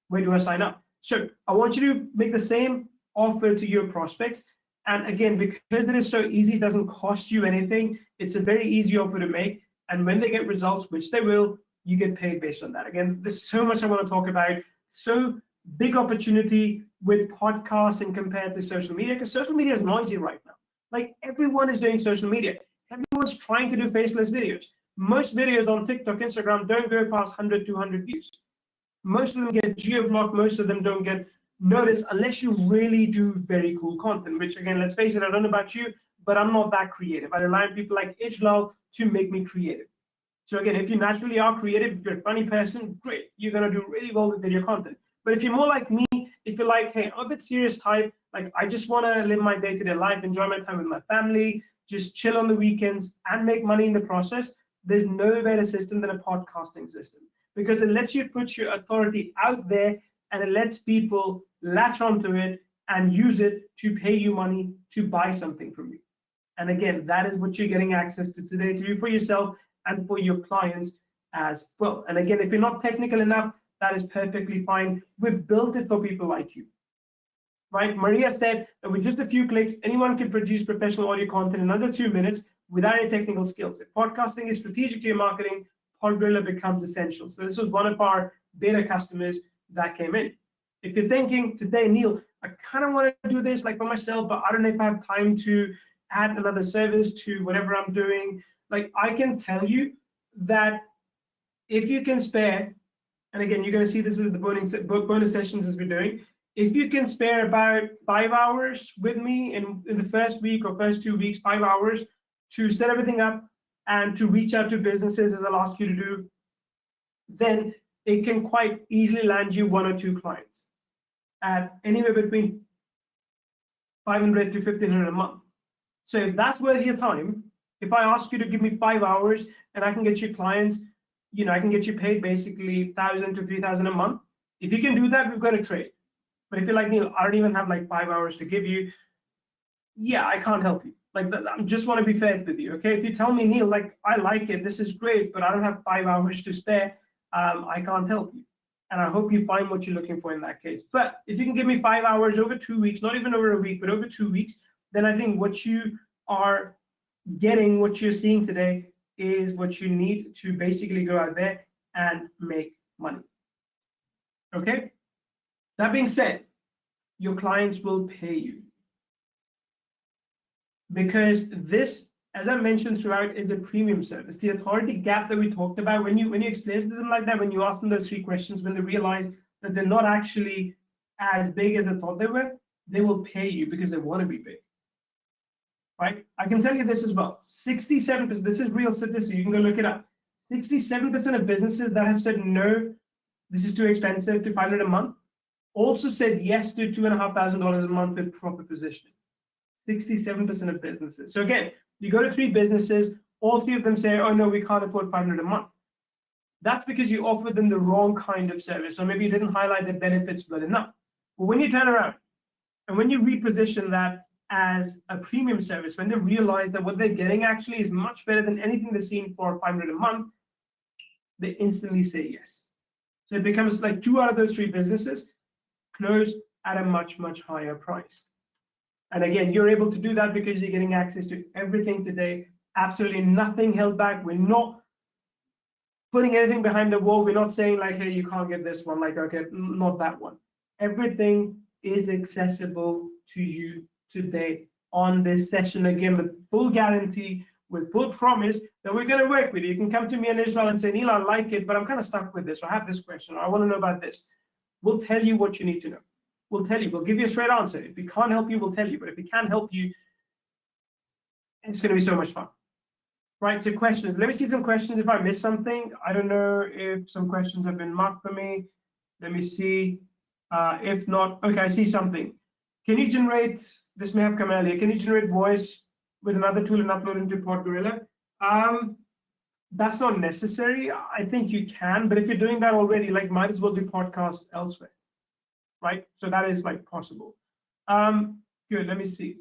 Where do I sign up? So I want you to make the same offer to your prospects. And again, because it is so easy, it doesn't cost you anything. It's a very easy offer to make. And when they get results, which they will, you get paid based on that. Again, there's so much I want to talk about. So big opportunity with podcasting compared to social media, because social media is noisy right now. Like everyone is doing social media. Everyone's trying to do faceless videos. Most videos on TikTok, Instagram don't go past 100, 200 views. Most of them get geo-blocked. Most of them don't get noticed unless you really do very cool content, which again, let's face it, I don't know about you, but I'm not that creative. I rely on people like Ijlal to make me creative. So again, if you naturally are creative, if you're a funny person, great. You're going to do really well with video content. But if you're more like me, if you're like, hey, I'm a bit serious type, like I just want to live my day-to-day life, enjoy my time with my family, just chill on the weekends and make money in the process, there's no better system than a podcasting system, because it lets you put your authority out there and it lets people latch onto it and use it to pay you money to buy something from you. And again, that is what you're getting access to today, to do for yourself and for your clients as well. And again, if you're not technical enough, that is perfectly fine. We've built it for people like you, right? Maria said that with just a few clicks, anyone can produce professional audio content in under 2 minutes without any technical skills. If podcasting is strategic to your marketing, PodGorilla becomes essential. So this was one of our beta customers that came in. If you're thinking today, Neil, I kind of want to do this like for myself, but I don't know if I have time to add another service to whatever I'm doing. Like I can tell you that if you can spare, and again, you're going to see this is the bonus sessions as we're doing. If you can spare about 5 hours with me in the first week or first 2 weeks, 5 hours to set everything up and to reach out to businesses as I'll ask you to do, then it can quite easily land you 1 or 2 clients at anywhere between 500 to 1,500 a month. So if that's worth your time, if I ask you to give me 5 hours and I can get you clients, I can get you paid basically 1,000 to 3,000 a month. If you can do that, we've got a trade. But if you're like, Neil, I don't even have like 5 hours to give you, yeah, I can't help you. Like, I just want to be fair with you, okay? If you tell me, Neil, like, I like it, this is great, but I don't have 5 hours to spare, I can't help you. And I hope you find what you're looking for in that case. But if you can give me 5 hours over 2 weeks, not even over a week, but over 2 weeks, then I think what you are getting, what you're seeing today, is what you need to basically go out there and make money. Okay? That being said, your clients will pay you. Because this, as I mentioned throughout, is a premium service. The authority gap that we talked about, when you explain to them like that, when you ask them those 3 questions, when they realize that they're not actually as big as they thought they were, they will pay you because they want to be big. Right? I can tell you this as well. 67%, this is real statistics, you can go look it up. 67% of businesses that have said no this is too expensive to $500 a month, also said yes to $2,500 a month with proper positioning. 67% of businesses. So again, you go to 3 businesses, all 3 of them say, oh no, we can't afford $500 a month. That's because you offered them the wrong kind of service, or maybe you didn't highlight the benefits well enough. But when you turn around and when you reposition that as a premium service, when they realize that what they're getting actually is much better than anything they've seen for $500 a month, they instantly say yes. So it becomes like 2 out of those 3 businesses close at a much, much higher price. And again, you're able to do that because you're getting access to everything today, absolutely nothing held back. We're not putting anything behind the wall. We're not saying like, hey, you can't get this one, like, okay, not that one. Everything is accessible to you today on this session, again, with full guarantee, with full promise that we're going to work with you. You can come to me and Ijlal and say, Neil, I like it, but I'm kind of stuck with this. Or I have this question, or I want to know about this. We'll tell you what you need to know. We'll tell you. We'll give you a straight answer. If we can't help you, we'll tell you. But if we can help you, it's going to be so much fun. Right, so questions. Let me see some questions if I missed something. I don't know if some questions have been marked for me. Let me see. If not, okay, I see something. Can you generate, this may have come earlier, can you generate voice with another tool and upload into PodGorilla? That's not necessary. I think you can, but if you're doing that already, like, might as well do podcasts elsewhere, right? So that is like possible. Good, let me see.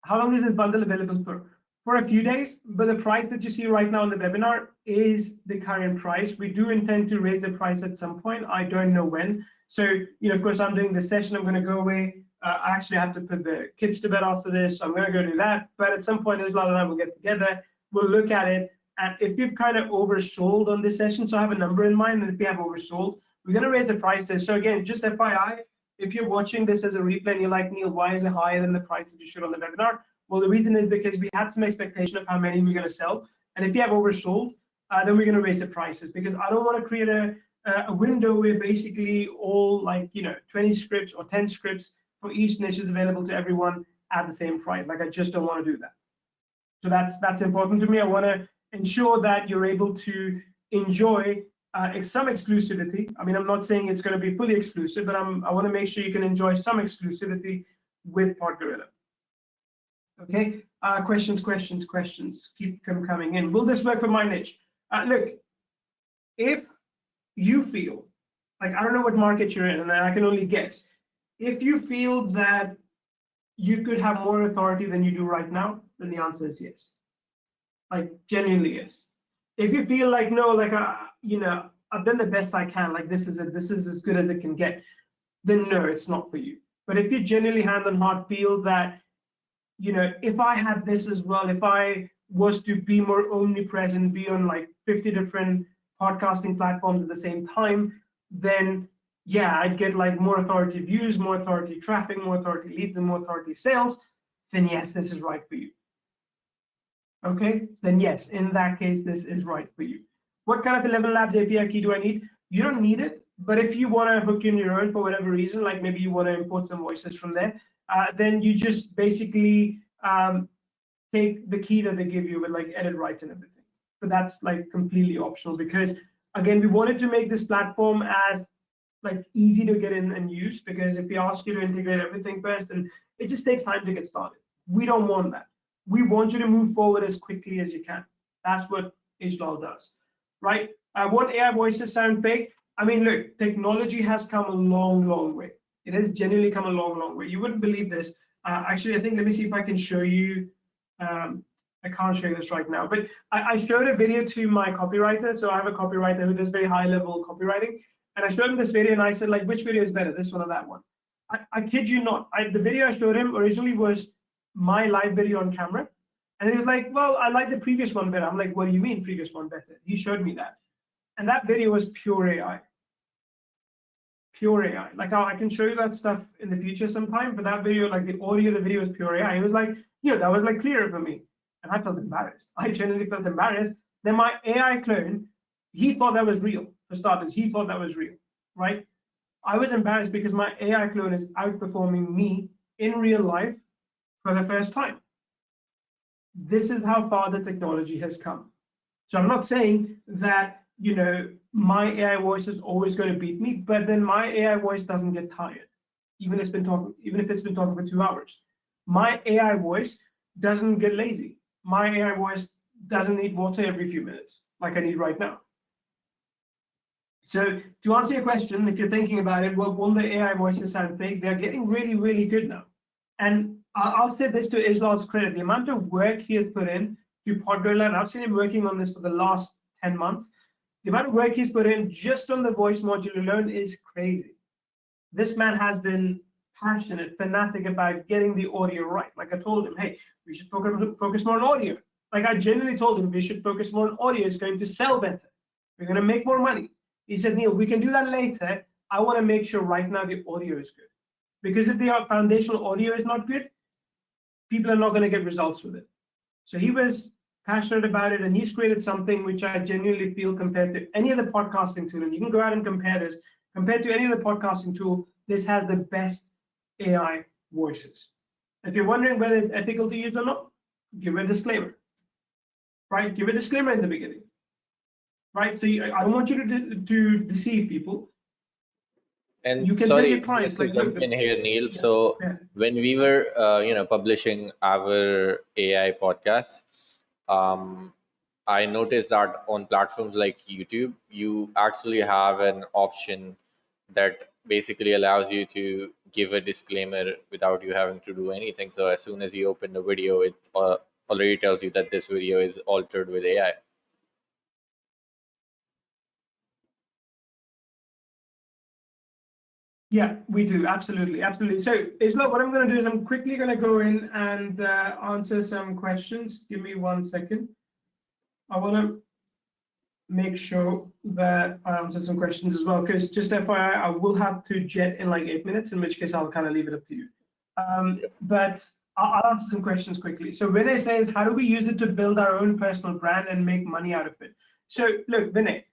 How long is this bundle available for? For a few days, but the price that you see right now in the webinar is the current price. We do intend to raise the price at some point. I don't know when. So, you know, of course, I'm doing this session. I'm going to go away. I actually have to put the kids to bed after this. So I'm going to go do that. But at some point, Ijlal and I will get together. We'll look at it. And if you've kind of oversold on this session, so I have a number in mind, and if you have oversold, we're going to raise the prices. So again, just FYI, if you're watching this as a replay and you're like, Neil, why is it higher than the price that you showed on the webinar? Well, the reason is because we had some expectation of how many we're going to sell. And if you have oversold, then we're going to raise the prices, because I don't want to create a window where basically all, like, you know, 20 scripts or 10 scripts for each niche is available to everyone at the same price. Like, I just don't want to do that. So that's important to me. I want to ensure that you're able to enjoy some exclusivity. I mean, I'm not saying it's going to be fully exclusive, but I want to make sure you can enjoy some exclusivity with PodGorilla. Okay, questions, keep them coming in. Will this work for my niche? Look, if you feel, like, I don't know what market you're in, and I can only guess. If you feel that you could have more authority than you do right now, then the answer is yes. Like, genuinely yes. If you feel like, no, like, you know, I've done the best I can, like, this is as good as it can get, then no, it's not for you. But if you genuinely hand on heart feel that, you know, if I had this as well, if I was to be more omnipresent, be on like 50 different podcasting platforms at the same time, then yeah, I'd get like more authority views, more authority traffic, more authority leads, and more authority sales, then yes, this is right for you. Okay, then yes, in that case, this is right for you. What kind of 11 Labs API key do I need? You don't need it, but if you want to hook in your own for whatever reason, like maybe you want to import some voices from there, then you just basically take the key that they give you with like edit rights and everything. But that's like completely optional, because again, we wanted to make this platform as like easy to get in and use, because if we ask you to integrate everything first, then it just takes time to get started. We don't want that. We want you to move forward as quickly as you can. That's what Ijlal does, right? What AI voices sound fake? I mean, look, technology has come a long, long way. It has genuinely come a long, long way. You wouldn't believe this. Actually, I think, let me see if I can show you. I can't show you this right now, but I showed a video to my copywriter. So I have a copywriter who does very high level copywriting. And I showed him this video and I said, like, which video is better, this one or that one? I kid you not. The video I showed him originally was my live video on camera. And he was like, well, I like the previous one better. I'm like, what do you mean previous one better? He showed me that. And that video was pure AI. Pure AI. Like, I can show you that stuff in the future sometime, but that video, like the audio of the video was pure AI. He was like, you know, that was like clearer for me. And I felt embarrassed. I genuinely felt embarrassed. Then my AI clone, he thought that was real. For starters, he thought that was real, right? I was embarrassed because my AI clone is outperforming me in real life for the first time. This is how far the technology has come. So I'm not saying that, you know, my AI voice is always going to beat me, but then my AI voice doesn't get tired, even if it's been talking for 2 hours. My AI voice doesn't get lazy. My AI voice doesn't need water every few minutes, like I need right now. So to answer your question, if you're thinking about it, well, will the AI voices sound fake? They're getting really, really good now. And I'll say this to Ijlal's credit, the amount of work he has put in to PodGorilla, and I've seen him working on this for the last 10 months, the amount of work he's put in just on the voice module alone is crazy. This man has been passionate, fanatic about getting the audio right. Like I told him, hey, we should focus more on audio. Like I genuinely told him we should focus more on audio. It's going to sell better. We're going to make more money. He said, Neil, we can do that later. I want to make sure right now the audio is good. Because if the foundational audio is not good, people are not going to get results with it. So he was passionate about it, and he's created something which I genuinely feel, compared to any other podcasting tool, and you can go out and compare this, compared to any other podcasting tool, this has the best AI voices. If you're wondering whether it's ethical to use or not, give a disclaimer, right? Give a disclaimer in the beginning, right? So I don't want you to deceive people. And you can sorry, tell your clients, just to like, jump look, in here, Neil. So when we were, publishing our AI podcast, I noticed that on platforms like YouTube, you actually have an option that basically allows you to give a disclaimer without you having to do anything. So as soon as you open the video, it already tells you that this video is altered with AI. Yeah, we do. Absolutely. Absolutely. So, Ijlal, what I'm going to do is I'm quickly going to go in and answer some questions. Give me 1 second. I want to make sure that I answer some questions as well, because just FYI, I will have to jet in like 8 minutes, in which case I'll kind of leave it up to you. But I'll answer some questions quickly. So Vinay says, how do we use it to build our own personal brand and make money out of it? So look, Vinay,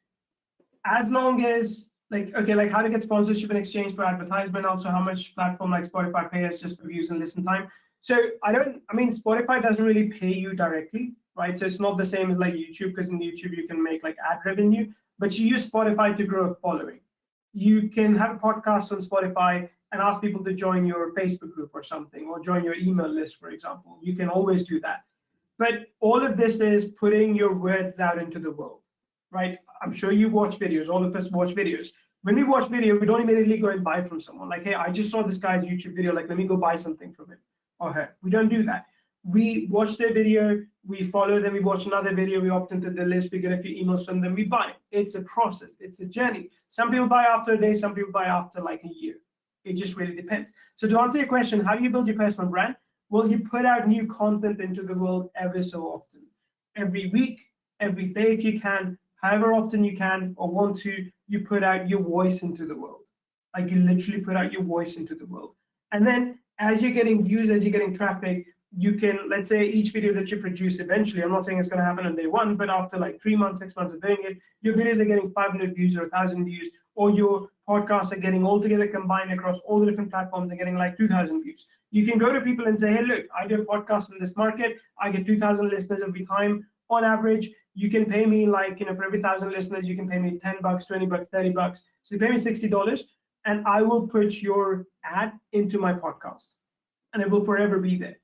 as long as like how to get sponsorship in exchange for advertisement, also how much platform like Spotify pays just for views and listen time. So I mean, Spotify doesn't really pay you directly, right? So it's not the same as like YouTube, because in YouTube you can make like ad revenue, but you use Spotify to grow a following. You can have a podcast on Spotify and ask people to join your Facebook group or something, or join your email list, for example. You can always do that. But all of this is putting your words out into the world, right? I'm sure you watch videos. All of us watch videos. When we watch video, we don't immediately go and buy from someone. Like, hey, I just saw this guy's YouTube video. Like, let me go buy something from him or her. We don't do that. We watch their video, we follow them, we watch another video, we opt into the list, we get a few emails from them, we buy. It's a process. It's a journey. Some people buy after a day, some people buy after like a year. It just really depends. So to answer your question, how do you build your personal brand? Well, you put out new content into the world every so often. Every week, every day if you can, however often you can or want to, you put out your voice into the world. Like, you literally put out your voice into the world. And then as you're getting views, as you're getting traffic, you can, let's say each video that you produce eventually, I'm not saying it's going to happen on day one, but after like 3 months, 6 months of doing it, your videos are getting 500 views or 1,000 views, or your podcasts are getting all together combined across all the different platforms and getting like 2,000 views. You can go to people and say, hey, look, I do a podcast in this market. I get 2,000 listeners every time on average. You can pay me like, for every 1,000 listeners, you can pay me $10, $20, $30. So you pay me $60 and I will put your ad into my podcast and it will forever be there,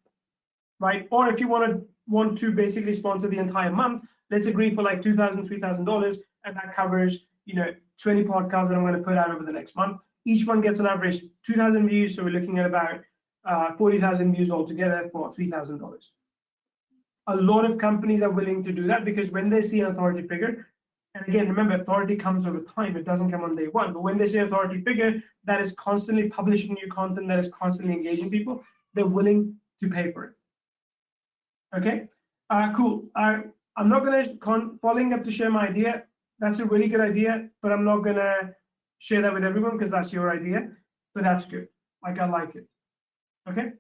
right? Or if you want to basically sponsor the entire month, let's agree for like $2,000, $3,000, and that covers, 20 podcasts that I'm going to put out over the next month. Each one gets an average 2,000 views. So we're looking at about 40,000 views altogether for $3,000. A lot of companies are willing to do that because when they see an authority figure, and again, remember, authority comes over time. It doesn't come on day one. But when they see an authority figure that is constantly publishing new content, that is constantly engaging people, they're willing to pay for it. Okay, cool. I'm not gonna following up to share my idea. That's a really good idea, but I'm not gonna share that with everyone because that's your idea. But that's good. Like, I like it. Okay.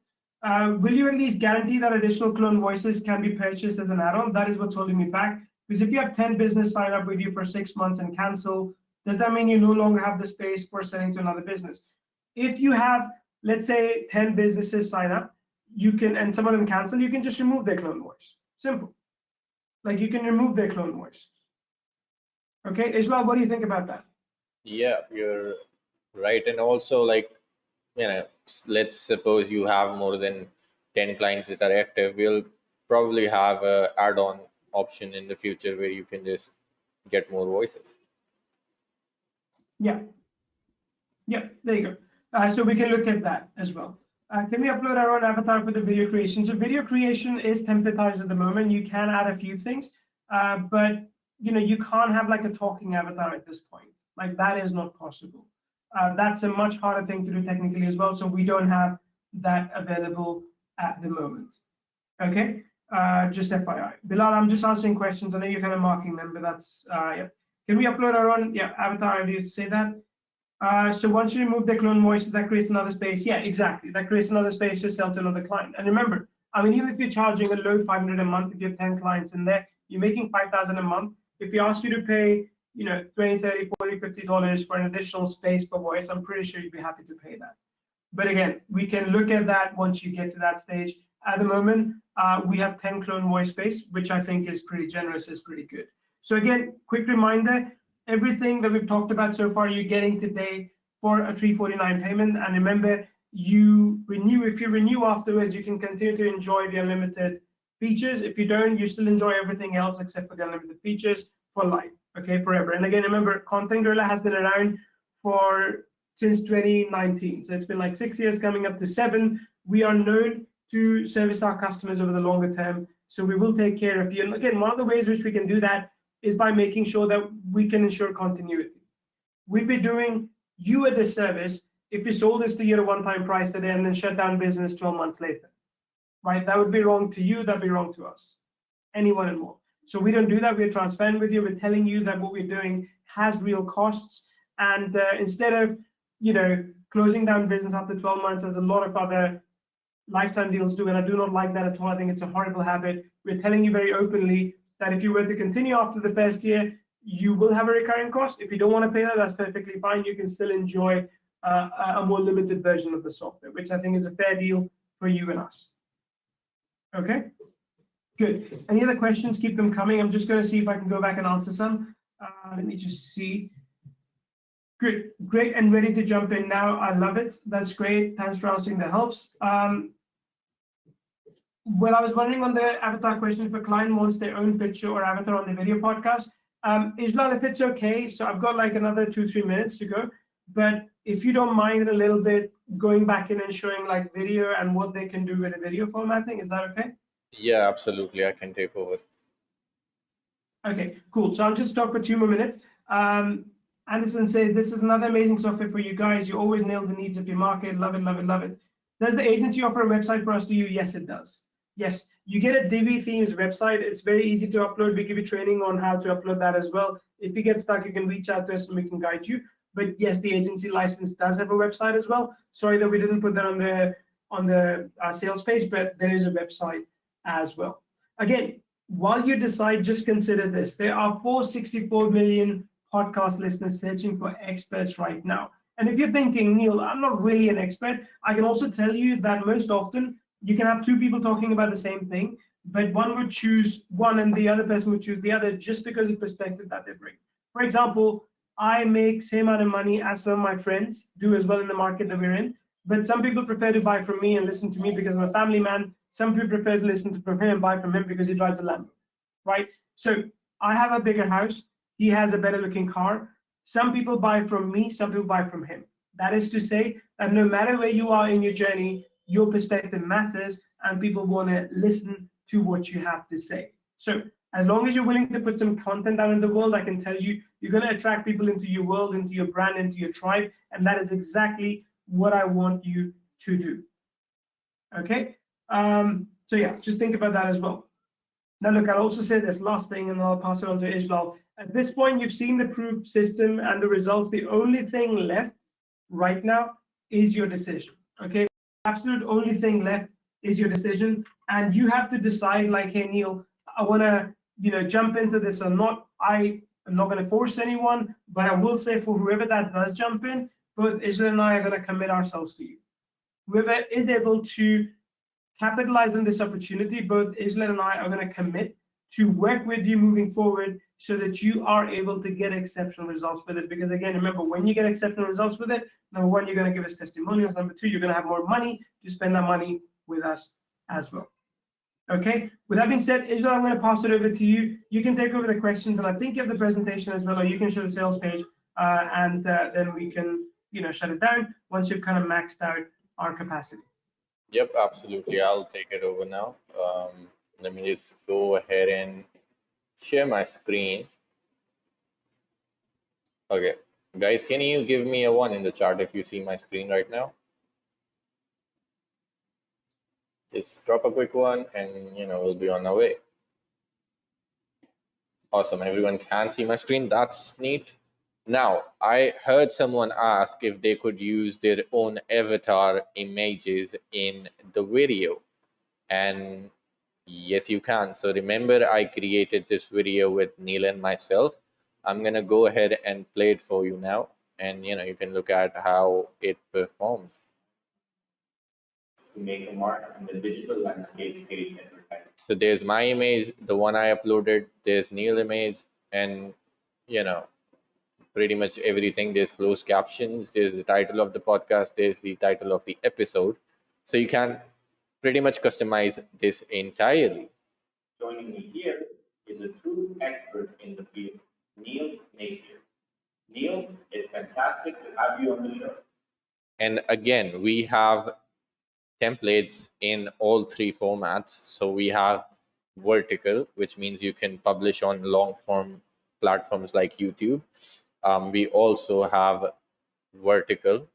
Will you at least guarantee that additional clone voices can be purchased as an add-on? That is what's holding me back. Because if you have 10 business sign up with you for 6 months and cancel, does that mean you no longer have the space for selling to another business? If you have, let's say, 10 businesses sign up, you can, and some of them cancel, you can just remove their clone voice. Simple. Like, you can remove their clone voice. Okay, Ijlal, what do you think about that? Yeah, you're right. And also, like, let's suppose you have more than 10 clients that are active. We'll probably have a add-on option in the future where you can just get more voices. Yeah, yeah, there you go. So we can look at that as well. Can we upload our own avatar for the video creation? So video creation is templatized at the moment. You can add a few things, but you can't have like a talking avatar at this point. Like that is not possible. That's a much harder thing to do technically as well. So we don't have that available at the moment. Okay, just FYI. Bilal, I'm just answering questions. I know you're kind of marking them, but that's yeah. Can we upload our own avatar? I did say that. So once you remove the clone voices, that creates another space. Yeah, exactly. That creates another space to sell to another client. And remember, I mean, even if you're charging a low 500 a month, if you have 10 clients in there, you're making 5,000 a month. If you ask you to pay, 20, 30, 40, $50 for an additional space per voice, I'm pretty sure you'd be happy to pay that. But again, we can look at that once you get to that stage. At the moment, we have 10 clone voice space, which I think is pretty generous, is pretty good. So again, quick reminder, everything that we've talked about so far, you're getting today for a $349 payment. And remember, if you renew afterwards, you can continue to enjoy the unlimited features. If you don't, you still enjoy everything else except for the unlimited features for life, okay, forever. And again, remember, Content Gorilla has been around since 2019. So it's been like 6 years coming up to 7. We are known to service our customers over the longer term. So we will take care of you. And again, one of the ways which we can do that is by making sure that we can ensure continuity. We'd be doing you a disservice if we sold this to you at a one-time price today and then shut down business 12 months later, right? That would be wrong to you, that'd be wrong to us, anyone and more. So we don't do that. We're transparent with you. We're telling you that what we're doing has real costs. And instead of, closing down business after 12 months, as a lot of other lifetime deals do, and I do not like that at all. I think it's a horrible habit. We're telling you very openly that if you were to continue after the first year, you will have a recurring cost. If you don't want to pay that, that's perfectly fine. You can still enjoy a more limited version of the software, which I think is a fair deal for you and us. Okay, good. Any other questions? Keep them coming. I'm just going to see if I can go back and answer some. Let me just see. Good, great, and ready to jump in now. I love it. That's great. Thanks for answering. That helps. Well, I was wondering on the avatar question, if a client wants their own picture or avatar on the video podcast. Ijlal, if it's okay, so I've got like another 2-3 minutes to go, but if you don't mind a little bit going back in and showing like video and what they can do with a video formatting, is that okay? Yeah, absolutely. I can take over. Okay, cool. So I'll just talk for 2 more minutes. Anderson says, this is another amazing software for you guys. You always nail the needs of your market. Love it, love it, love it. Does the agency offer a website for us to use? Yes, it does. Yes, you get a Divi Themes website. It's very easy to upload. We give you training on how to upload that as well. If you get stuck, you can reach out to us and we can guide you. But yes, the agency license does have a website as well. Sorry that we didn't put that on the sales page, but there is a website as well. Again, while you decide, just consider this. There are 464 million podcast listeners searching for experts right now. And if you're thinking, Neil, I'm not really an expert, I can also tell you that most often you can have 2 people talking about the same thing, but one would choose one and the other person would choose the other just because of the perspective that they bring. For example, I make same amount of money as some of my friends do as well in the market that we're in, but some people prefer to buy from me and listen to me because I'm a family man. Some people prefer to listen from him and buy from him because he drives a Lambo, right? So I have a bigger house. He has a better looking car. Some people buy from me, some people buy from him. That is to say that no matter where you are in your journey, your perspective matters and people want to listen to what you have to say. So as long as you're willing to put some content out in the world, I can tell you, you're going to attract people into your world, into your brand, into your tribe. And that is exactly what I want you to do. Okay. So yeah, just think about that as well. Now, look, I'll also say this last thing, and I'll pass it on to Ijlal. At this point, you've seen the proof system and the results. The only thing left right now is your decision. Okay, absolute only thing left is your decision, and you have to decide. Like, hey, Neil, I want to, jump into this or not. I am not going to force anyone, but I will say for whoever that does jump in, both Ijlal and I are going to commit ourselves to you. Whoever is able to capitalize on this opportunity, both Ijlal and I are going to commit to work with you moving forward so that you are able to get exceptional results with it. Because again, remember, when you get exceptional results with it, number one, you're going to give us testimonials. Number two, you're going to have more money to spend that money with us as well. Okay, with that being said, Ijlal, I'm going to pass it over to you. You can take over the questions, and I think you have the presentation as well, or you can show the sales page, and then we can, shut it down once you've kind of maxed out our capacity. Yep, absolutely. I'll take it over now. Let me just go ahead and share my screen. Okay, guys, can you give me a 1 in the chat if you see my screen right now? Just drop a quick one and we'll be on our way. Awesome, everyone can see my screen. That's neat. Now, I heard someone ask if they could use their own avatar images in the video. And yes, you can. So remember, I created this video with Neil and myself. I'm gonna go ahead and play it for you now. And you can look at how it performs. To make a mark in the digital landscape page. So there's my image, the one I uploaded, there's Neil image, and pretty much everything. There's closed captions, there's the title of the podcast, there's the title of the episode. So you can pretty much customize this entirely. Joining me here is a true expert in the field, Neil Napier. Neil, it's fantastic to have you on the show. And again, we have templates in all three formats. So we have vertical, which means you can publish on long form platforms like YouTube. We also have vertical,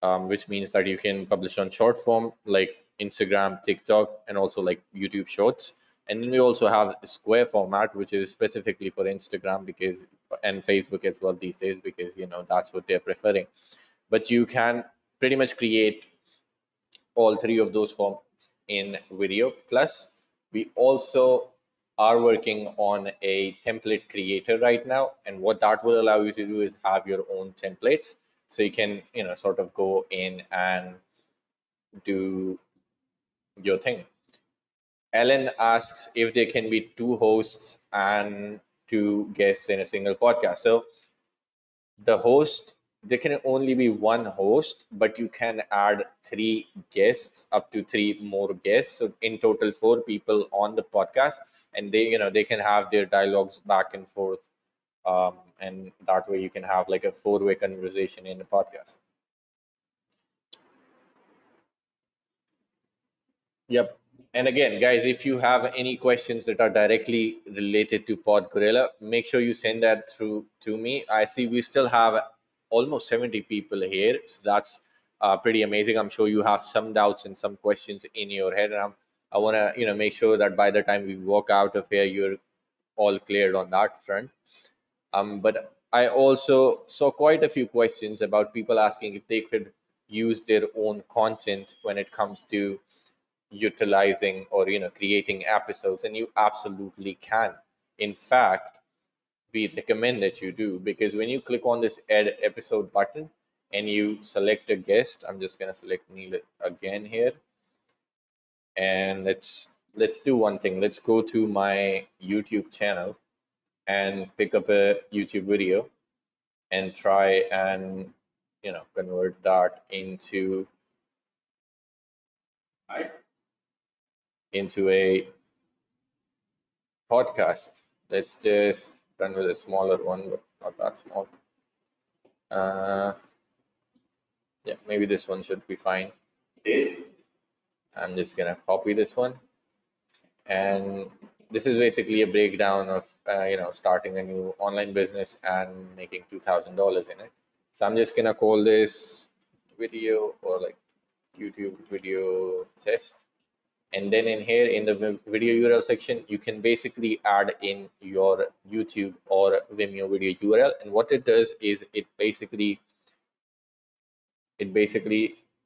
which means that you can publish on short form like Instagram, TikTok, and also like YouTube Shorts. And then we also have square format, which is specifically for Instagram and Facebook as well these days, because that's what they're preferring. But you can pretty much create all three of those formats in video. Plus, we also are working on a template creator right now, and what that will allow you to do is have your own templates, so you can sort of go in and do your thing. Ellen asks if there can be 2 hosts and 2 guests in a single podcast. So the host, there can only be 1 host, but you can add 3 guests, up to 3 more guests. So in total, 4 people on the podcast, and they can have their dialogues back and forth, and that way you can have like a 4-way conversation in a podcast. Yep. And again, guys, if you have any questions that are directly related to PodGorilla, make sure you send that through to me. I see we still have almost 70 people here, so that's pretty amazing. I'm sure you have some doubts and some questions in your head, and I want to make sure that by the time we walk out of here, you're all cleared on that front. But I also saw quite a few questions about people asking if they could use their own content when it comes to utilizing or creating episodes, and you absolutely can. In fact, we recommend that you do, because when you click on this add episode button and you select a guest, I'm just going to select Neil again here, and let's do one thing. Let's go to my YouTube channel and pick up a YouTube video and try and convert that into a podcast. Let's just run with a smaller one, but not that small. Yeah, maybe this one should be fine. I'm just gonna copy this one, and this is basically a breakdown of starting a new online business and making $2,000 in it. So I'm just gonna call this video, or like YouTube video test. And then in here in the video URL section, you can basically add in your YouTube or Vimeo video URL. And what it does is it basically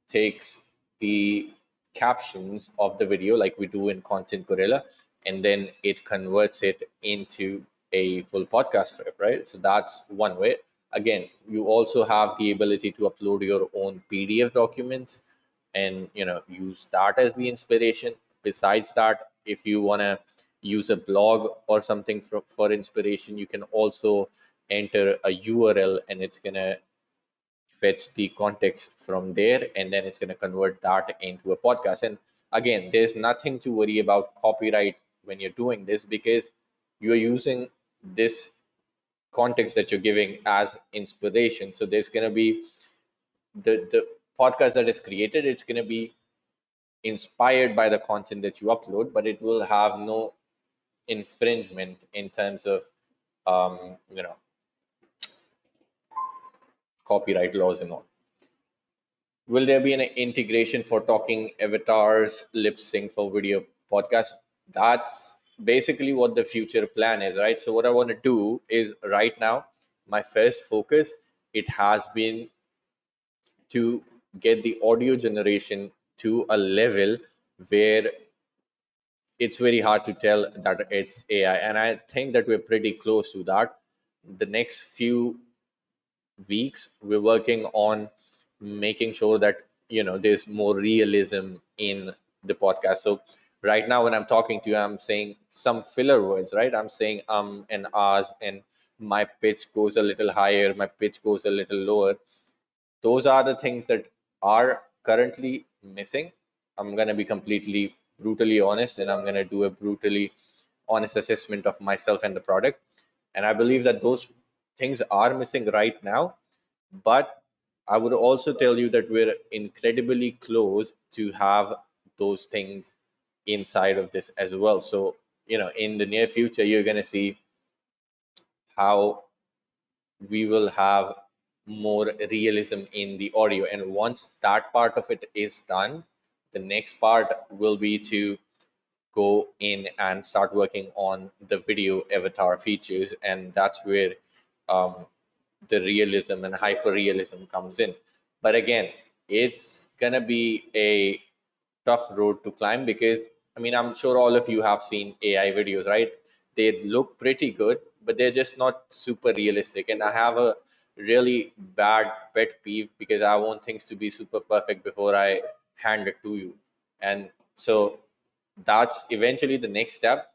takes the captions of the video like we do in Content Gorilla, and then it converts it into a full podcast script, right? So that's one way. Again, you also have the ability to upload your own PDF documents and use that as the inspiration. Besides that, if you want to use a blog or something for inspiration, you can also enter a URL and it's gonna fetch the context from there, and then it's going to convert that into a podcast. And again, there's nothing to worry about copyright when you're doing this, because you're using this context that you're giving as inspiration. So there's going to be the podcast that is created, it's going to be inspired by the content that you upload, but it will have no infringement in terms of you know, copyright laws and all. Will there be an integration for talking avatars, lip sync for video podcast? That's basically what the future plan is, right? So what I want to do is, right now, my first focus, it has been to get the audio generation to a level where it's very hard to tell that it's AI. And I think that we're pretty close to that. The next few weeks, we're working on making sure that, you know, there's more realism in the podcast. So right now when I'm talking to you, I'm saying some filler words, right? I'm saying and ahs, and my pitch goes a little higher, my pitch goes a little lower. Those are the things that are currently missing. I'm going to be completely brutally honest, and I'm going to do a brutally honest assessment of myself and the product. And I believe that those things are missing right now. But I would also tell you that we're incredibly close to have those things inside of this as well. So, you know, in the near future, you're going to see how we will have more realism in the audio. And once that part of it is done, the next part will be to go in and start working on the video avatar features. And that's where the realism and hyper realism comes in. But again, it's gonna be a tough road to climb, because I mean, I'm sure all of you have seen AI videos, right? They look pretty good, but they're just not super realistic. And I have a really bad pet peeve, because I want things to be super perfect before I hand it to you. And so that's eventually the next step,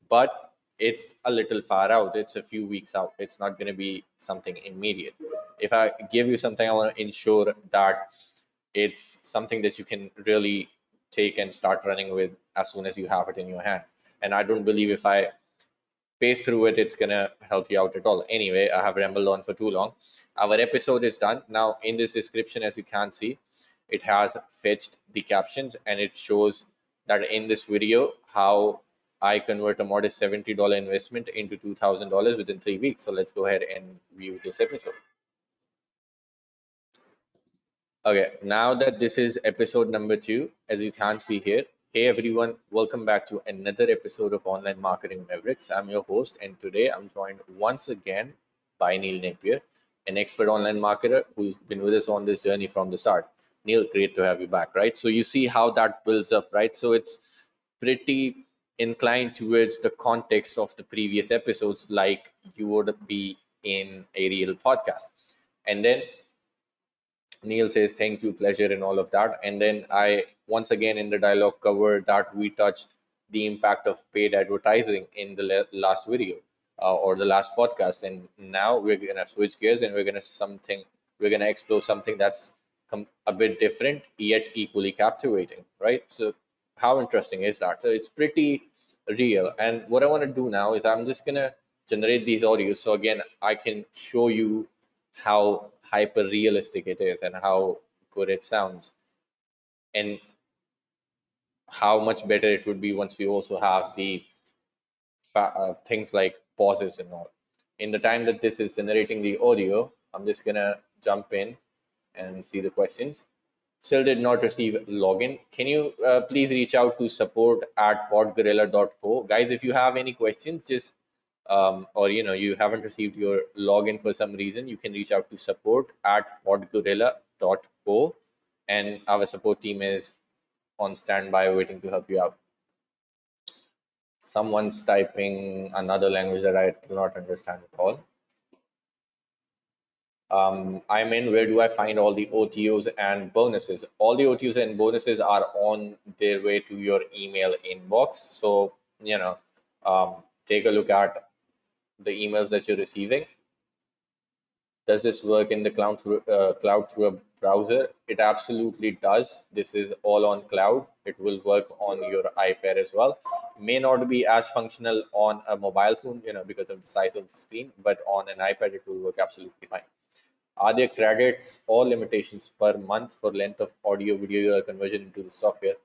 but it's a little far out. It's a few weeks out. It's not going to be something immediate. If I give you something, I want to ensure that it's something that you can really take and start running with as soon as you have it in your hand. And I don't believe if I pace through it, it's going to help you out at all. Anyway, I have rambled on for too long. Our episode is done. Now, in this description, as you can see, it has fetched the captions, and it shows that in this video, how I convert a modest $70 investment into $2,000 within 3 weeks. So let's go ahead and view this episode. Okay, now that this is episode number 2, as you can see here, hey everyone, welcome back to another episode of Online Marketing Mavericks. I'm your host, and today I'm joined once again by Neil Napier, an expert online marketer who's been with us on this journey from the start. Neil, great to have you back, right? So you see how that builds up, right? So it's pretty inclined towards the context of the previous episodes, like you would be in a real podcast. And then Neil says thank you, pleasure, and all of that. And then I once again in the dialogue covered that we touched the impact of paid advertising in the last video or the last podcast. And now we're gonna switch gears, and we're gonna explore something that's a bit different yet equally captivating, right? So how interesting is that? So it's pretty real. And what I want to do now is I'm just gonna generate these audios. So again, I can show you how hyper realistic it is and how good it sounds, and how much better it would be once we also have the things like pauses and all. In the time that this is generating the audio, I'm just gonna jump in and see the questions. Still did not receive login. Can you please reach out to support@podgorilla.co? Guys, if you have any questions, just or you haven't received your login for some reason, you can reach out to support@podgorilla.co, and our support team is on standby waiting to help you out. Someone's typing another language that I do not understand at all. I'm in. Where do I find all the OTOs and bonuses? All the OTOs and bonuses are on their way to your email inbox. So, take a look at the emails that you're receiving. Does this work in the cloud through a browser? It absolutely does. This is all on cloud. It will work on your iPad as well. May not be as functional on a mobile phone, because of the size of the screen, but on an iPad it will work absolutely fine. Are there credits or limitations per month for length of audio video conversion into the software?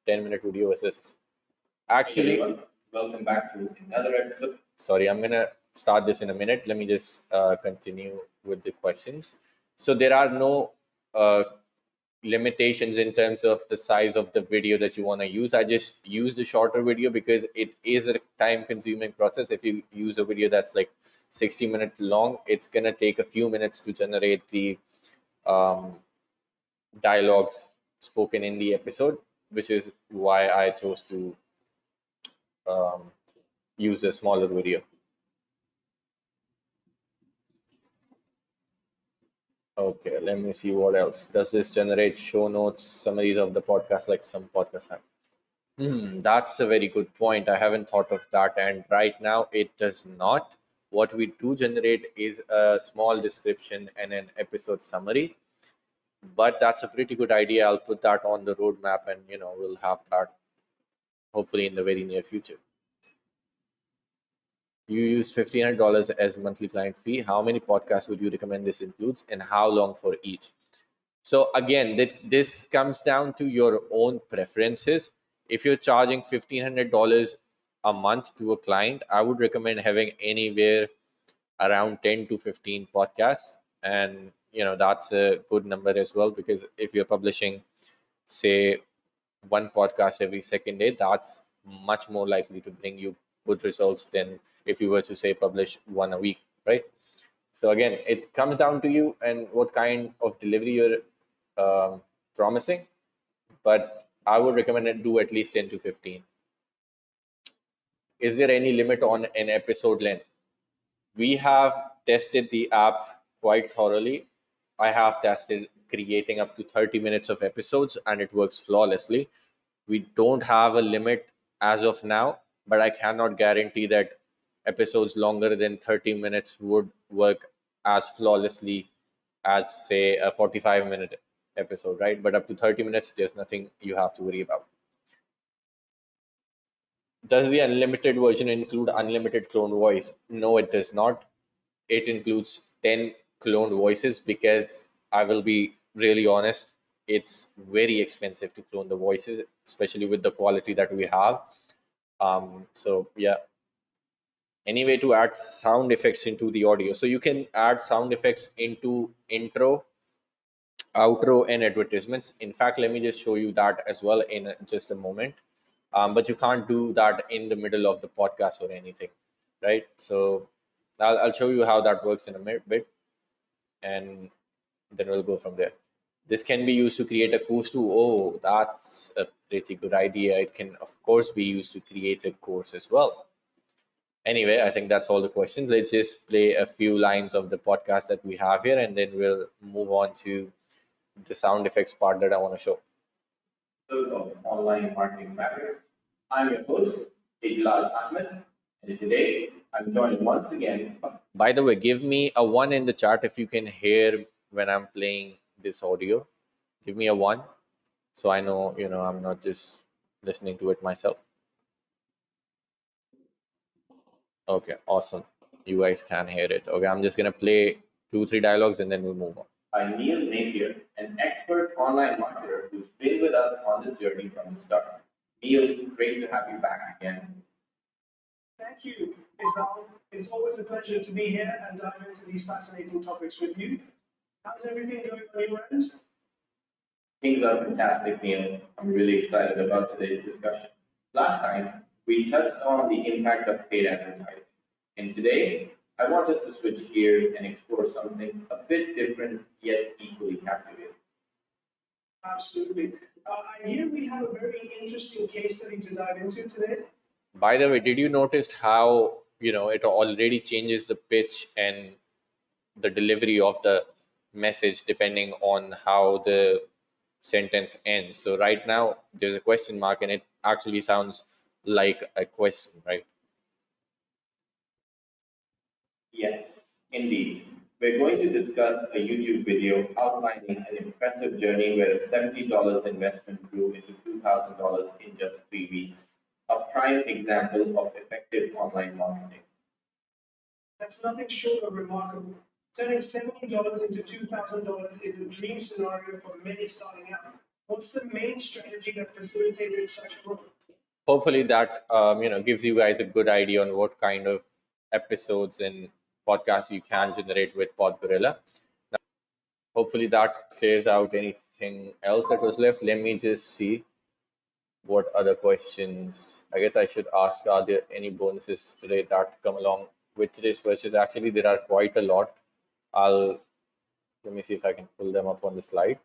10-minute video versus actually. Welcome back to another episode. Sorry, I'm gonna start this in a minute. Let me just continue with the questions. So there are no limitations in terms of the size of the video that you want to use. I just use the shorter video because it is a time consuming process. If you use a video that's like 60-minute long, it's gonna take a few minutes to generate the dialogues spoken in the episode, which is why I chose to use a smaller video. Okay, let me see what else. Does this generate show notes, summaries of the podcast like some podcasts have? That's a very good point. I haven't thought of that, and right now it does not. What we do generate is a small description and an episode summary, but that's a pretty good idea. I'll put that on the roadmap, and we'll have that hopefully in the very near future. You use $1,500 as monthly client fee. How many podcasts would you recommend this includes, and how long for each? So again, this comes down to your own preferences. If you're charging $1,500 a month to a client, I would recommend having anywhere around 10 to 15 podcasts. And that's a good number as well, because if you're publishing, say, one podcast every second day, that's much more likely to bring you good results than if you were to, say, publish one a week, right? So again, it comes down to you and what kind of delivery you're promising, but I would recommend it do at least 10 to 15. Is there any limit on an episode length? We have tested the app quite thoroughly. I have tested creating up to 30 minutes of episodes and it works flawlessly. We don't have a limit as of now, but I cannot guarantee that episodes longer than 30 minutes would work as flawlessly as, say, a 45-minute episode, right? But up to 30 minutes, there's nothing you have to worry about. Does the unlimited version include unlimited cloned voice? No, it does not. It includes 10 cloned voices because I will be really honest, it's very expensive to clone the voices, especially with the quality that we have. So yeah. Any way to add sound effects into the audio? So you can add sound effects into intro, outro, and advertisements. In fact, let me just show you that as well in just a moment. But you can't do that in the middle of the podcast or anything, right? So I'll show you how that works in a bit, and then we'll go from there. This can be used to create a course too. Oh, that's a pretty good idea. It can, of course, be used to create a course as well. Anyway, I think that's all the questions. Let's just play a few lines of the podcast that we have here, and then we'll move on to the sound effects part that I want to show. Of Online Marketing Matters. I'm your host, Ijlal Ahmed, and today I'm joined once again. By the way, give me a 1 in the chat if you can hear when I'm playing this audio. Give me a 1 so I know, I'm not just listening to it myself. Okay, awesome. You guys can hear it. Okay, I'm just gonna play 2-3 dialogues and then we'll move on. By Neil Napier, an expert online marketer who's been with us on this journey from the start. Neil, great to have you back again. Thank you, Ijlal. It's always a pleasure to be here and dive into these fascinating topics with you. How's everything going on your end? Things are fantastic, Neil. I'm really excited about today's discussion. Last time, we touched on the impact of paid advertising. And today, I want us to switch gears and explore something a bit different yet equally captivating. Absolutely. I hear we have a very interesting case study to dive into today. By the way, did you notice how, it already changes the pitch and the delivery of the message depending on how the sentence ends? So right now, there's a question mark and it actually sounds like a question, right? Yes, indeed. We're going to discuss a YouTube video outlining an impressive journey where a $70 investment grew into $2,000 in just 3 weeks. A prime example of effective online marketing. That's nothing short of remarkable. Turning $70 into $2,000 is a dream scenario for many starting out. What's the main strategy that facilitated such growth? Hopefully that gives you guys a good idea on what kind of episodes and podcasts you can generate with PodGorilla. Hopefully that clears out anything else that was left. Let me just see what other questions. I guess I should ask, are there any bonuses today that come along with today's purchase? Actually, there are quite a lot. Let me see if I can pull them up on the slide.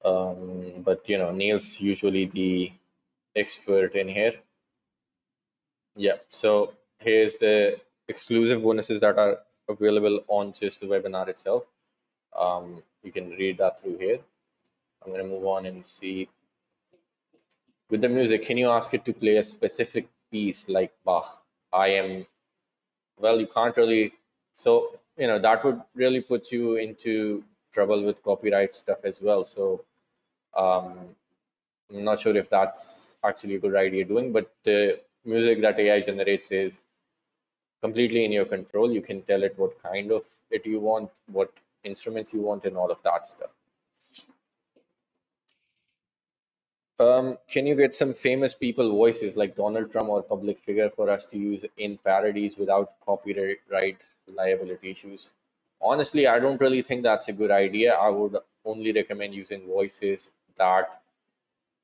But Neil's usually the expert in here. Yeah, so here's the exclusive bonuses that are available on just the webinar itself. You can read that through here. I'm going to move on and see. With the music, can you ask it to play a specific piece like Bach? Well, you can't really, so, that would really put you into trouble with copyright stuff as well. So, I'm not sure if that's actually a good idea doing, but the music that AI generates is completely in your control. You can tell it what kind of it you want, what instruments you want, and all of that stuff. Can you get some famous people voices like Donald Trump or public figure for us to use in parodies without copyright liability issues? Honestly, I don't really think that's a good idea. I would only recommend using voices that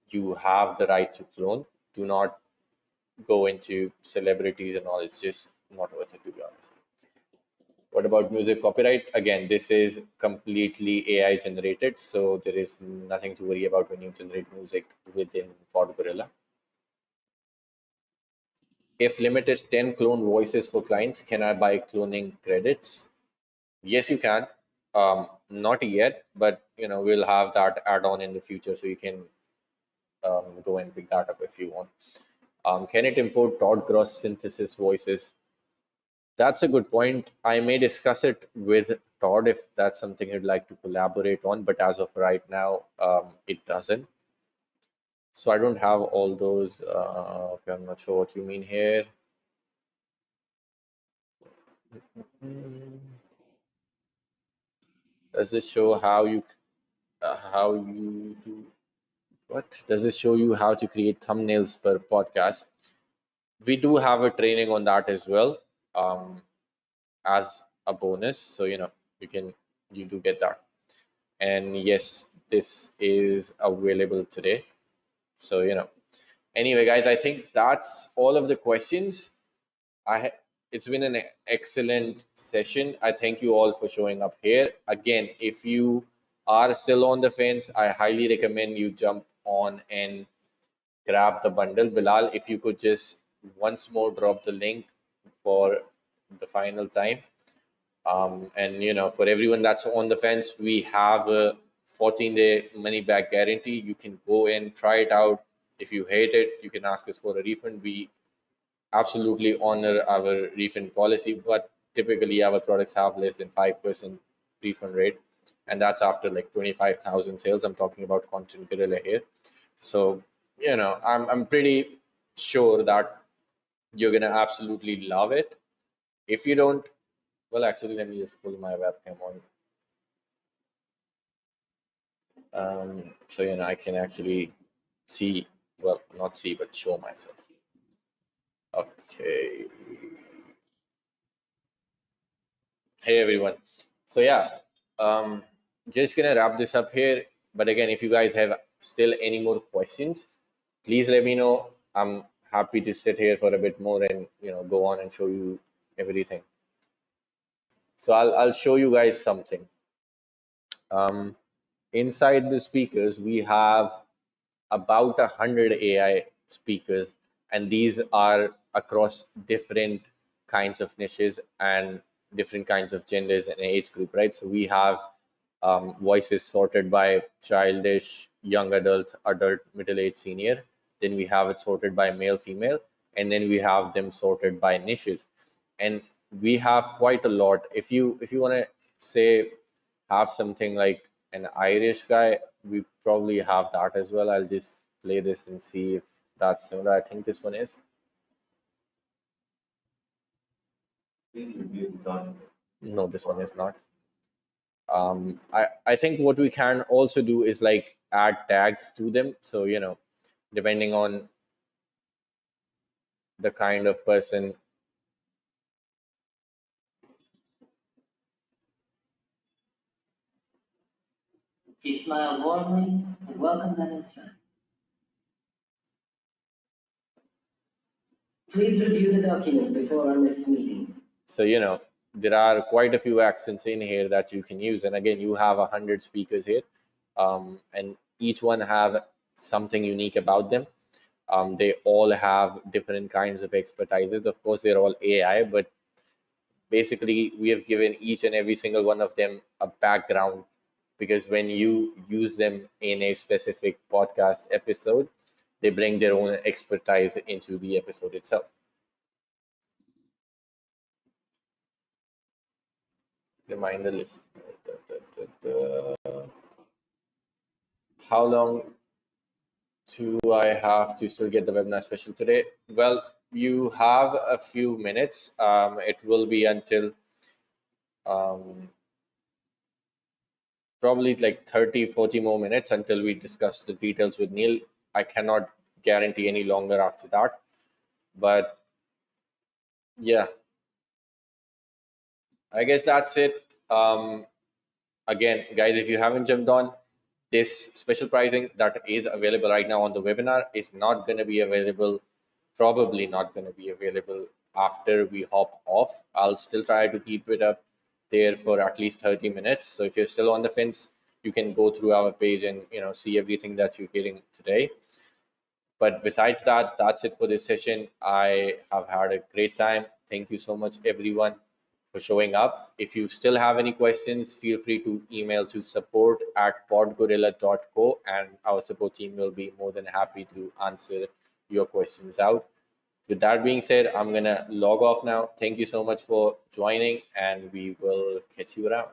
you have the right to clone. Do not go into celebrities and all. It's just not worth it, to be honest. What about music copyright? Again, this is completely AI generated, so there is nothing to worry about when you generate music within PodGorilla. If limit is 10 clone voices for clients, can I buy cloning credits? Yes, you can. Not yet, but we'll have that add-on in the future, so you can go and pick that up if you want. Can it import Todd Gross synthesis voices? That's a good point. I may discuss it with Todd if that's something he'd like to collaborate on, but as of right now, it doesn't. So I don't have all those. Okay, I'm not sure what you mean here. Does this show how you do what? Does this show you how to create thumbnails per podcast? We do have a training on that as well. As a bonus, so you do get that. And yes, this is available today. So anyway guys, I think that's all of the questions. It's been an excellent session. I thank you all for showing up here. Again, if you are still on the fence, I highly recommend you jump on and grab the bundle. Bilal, if you could just once more drop the link for the final time. And for everyone that's on the fence, we have a 14-day money back guarantee. You can go and try it out. If you hate it, you can ask us for a refund. We absolutely honor our refund policy, but typically our products have less than 5% refund rate, and that's after like 25,000 sales. I'm talking about Content Gorilla here. So I'm pretty sure that you're gonna absolutely love it. If you don't, well, actually, let me just pull my webcam on. So I can actually see, well, not see, but show myself. Okay. Hey everyone. So yeah, just gonna wrap this up here. But again, if you guys have still any more questions, please let me know. I'm happy to sit here for a bit more and go on and show you everything. So I'll show you guys something. Inside the speakers, we have about 100 AI speakers, and these are across different kinds of niches and different kinds of genders and age group, right? So we have voices sorted by childish, young adult, adult, middle-aged, senior. Then we have it sorted by male, female, and then we have them sorted by niches. and we have quite a lot. If you want to say have something like an Irish guy, we probably have that as well. I'll just play this and see if that's similar. I think this one is. No, this one is not. I think what we can also do is like add tags to them. So, you know, depending on the kind of person. He smiled warmly and welcomed them inside. Please review the document before our next meeting. So, you know, there are quite a few accents in here that you can use. And again, you have 100 speakers here, and each one have something unique about them. They all have different kinds of expertises. Of course, they're all AI, but basically we have given each and every single one of them a background, because when you use them in a specific podcast episode, they bring their own expertise into the episode itself. Reminder list. How long do I have to still get the webinar special today? Well, you have a few minutes. It will be until probably like 30-40 more minutes until we discuss the details with Neil. I cannot guarantee any longer after that, but yeah, I guess that's it. Again, guys, if you haven't jumped on, this special pricing that is available right now on the webinar is not going to be available, probably not going to be available after we hop off. I'll still try to keep it up there for at least 30 minutes. So if you're still on the fence, you can go through our page and, you know, see everything that you're getting today. But besides that, that's it for this session. I have had a great time. Thank you so much, everyone, for showing up. If you still have any questions, feel free to email to support@podgorilla.co, and our support team will be more than happy to answer your questions out. With that being said, I'm gonna log off now. Thank you so much for joining, and we will catch you around.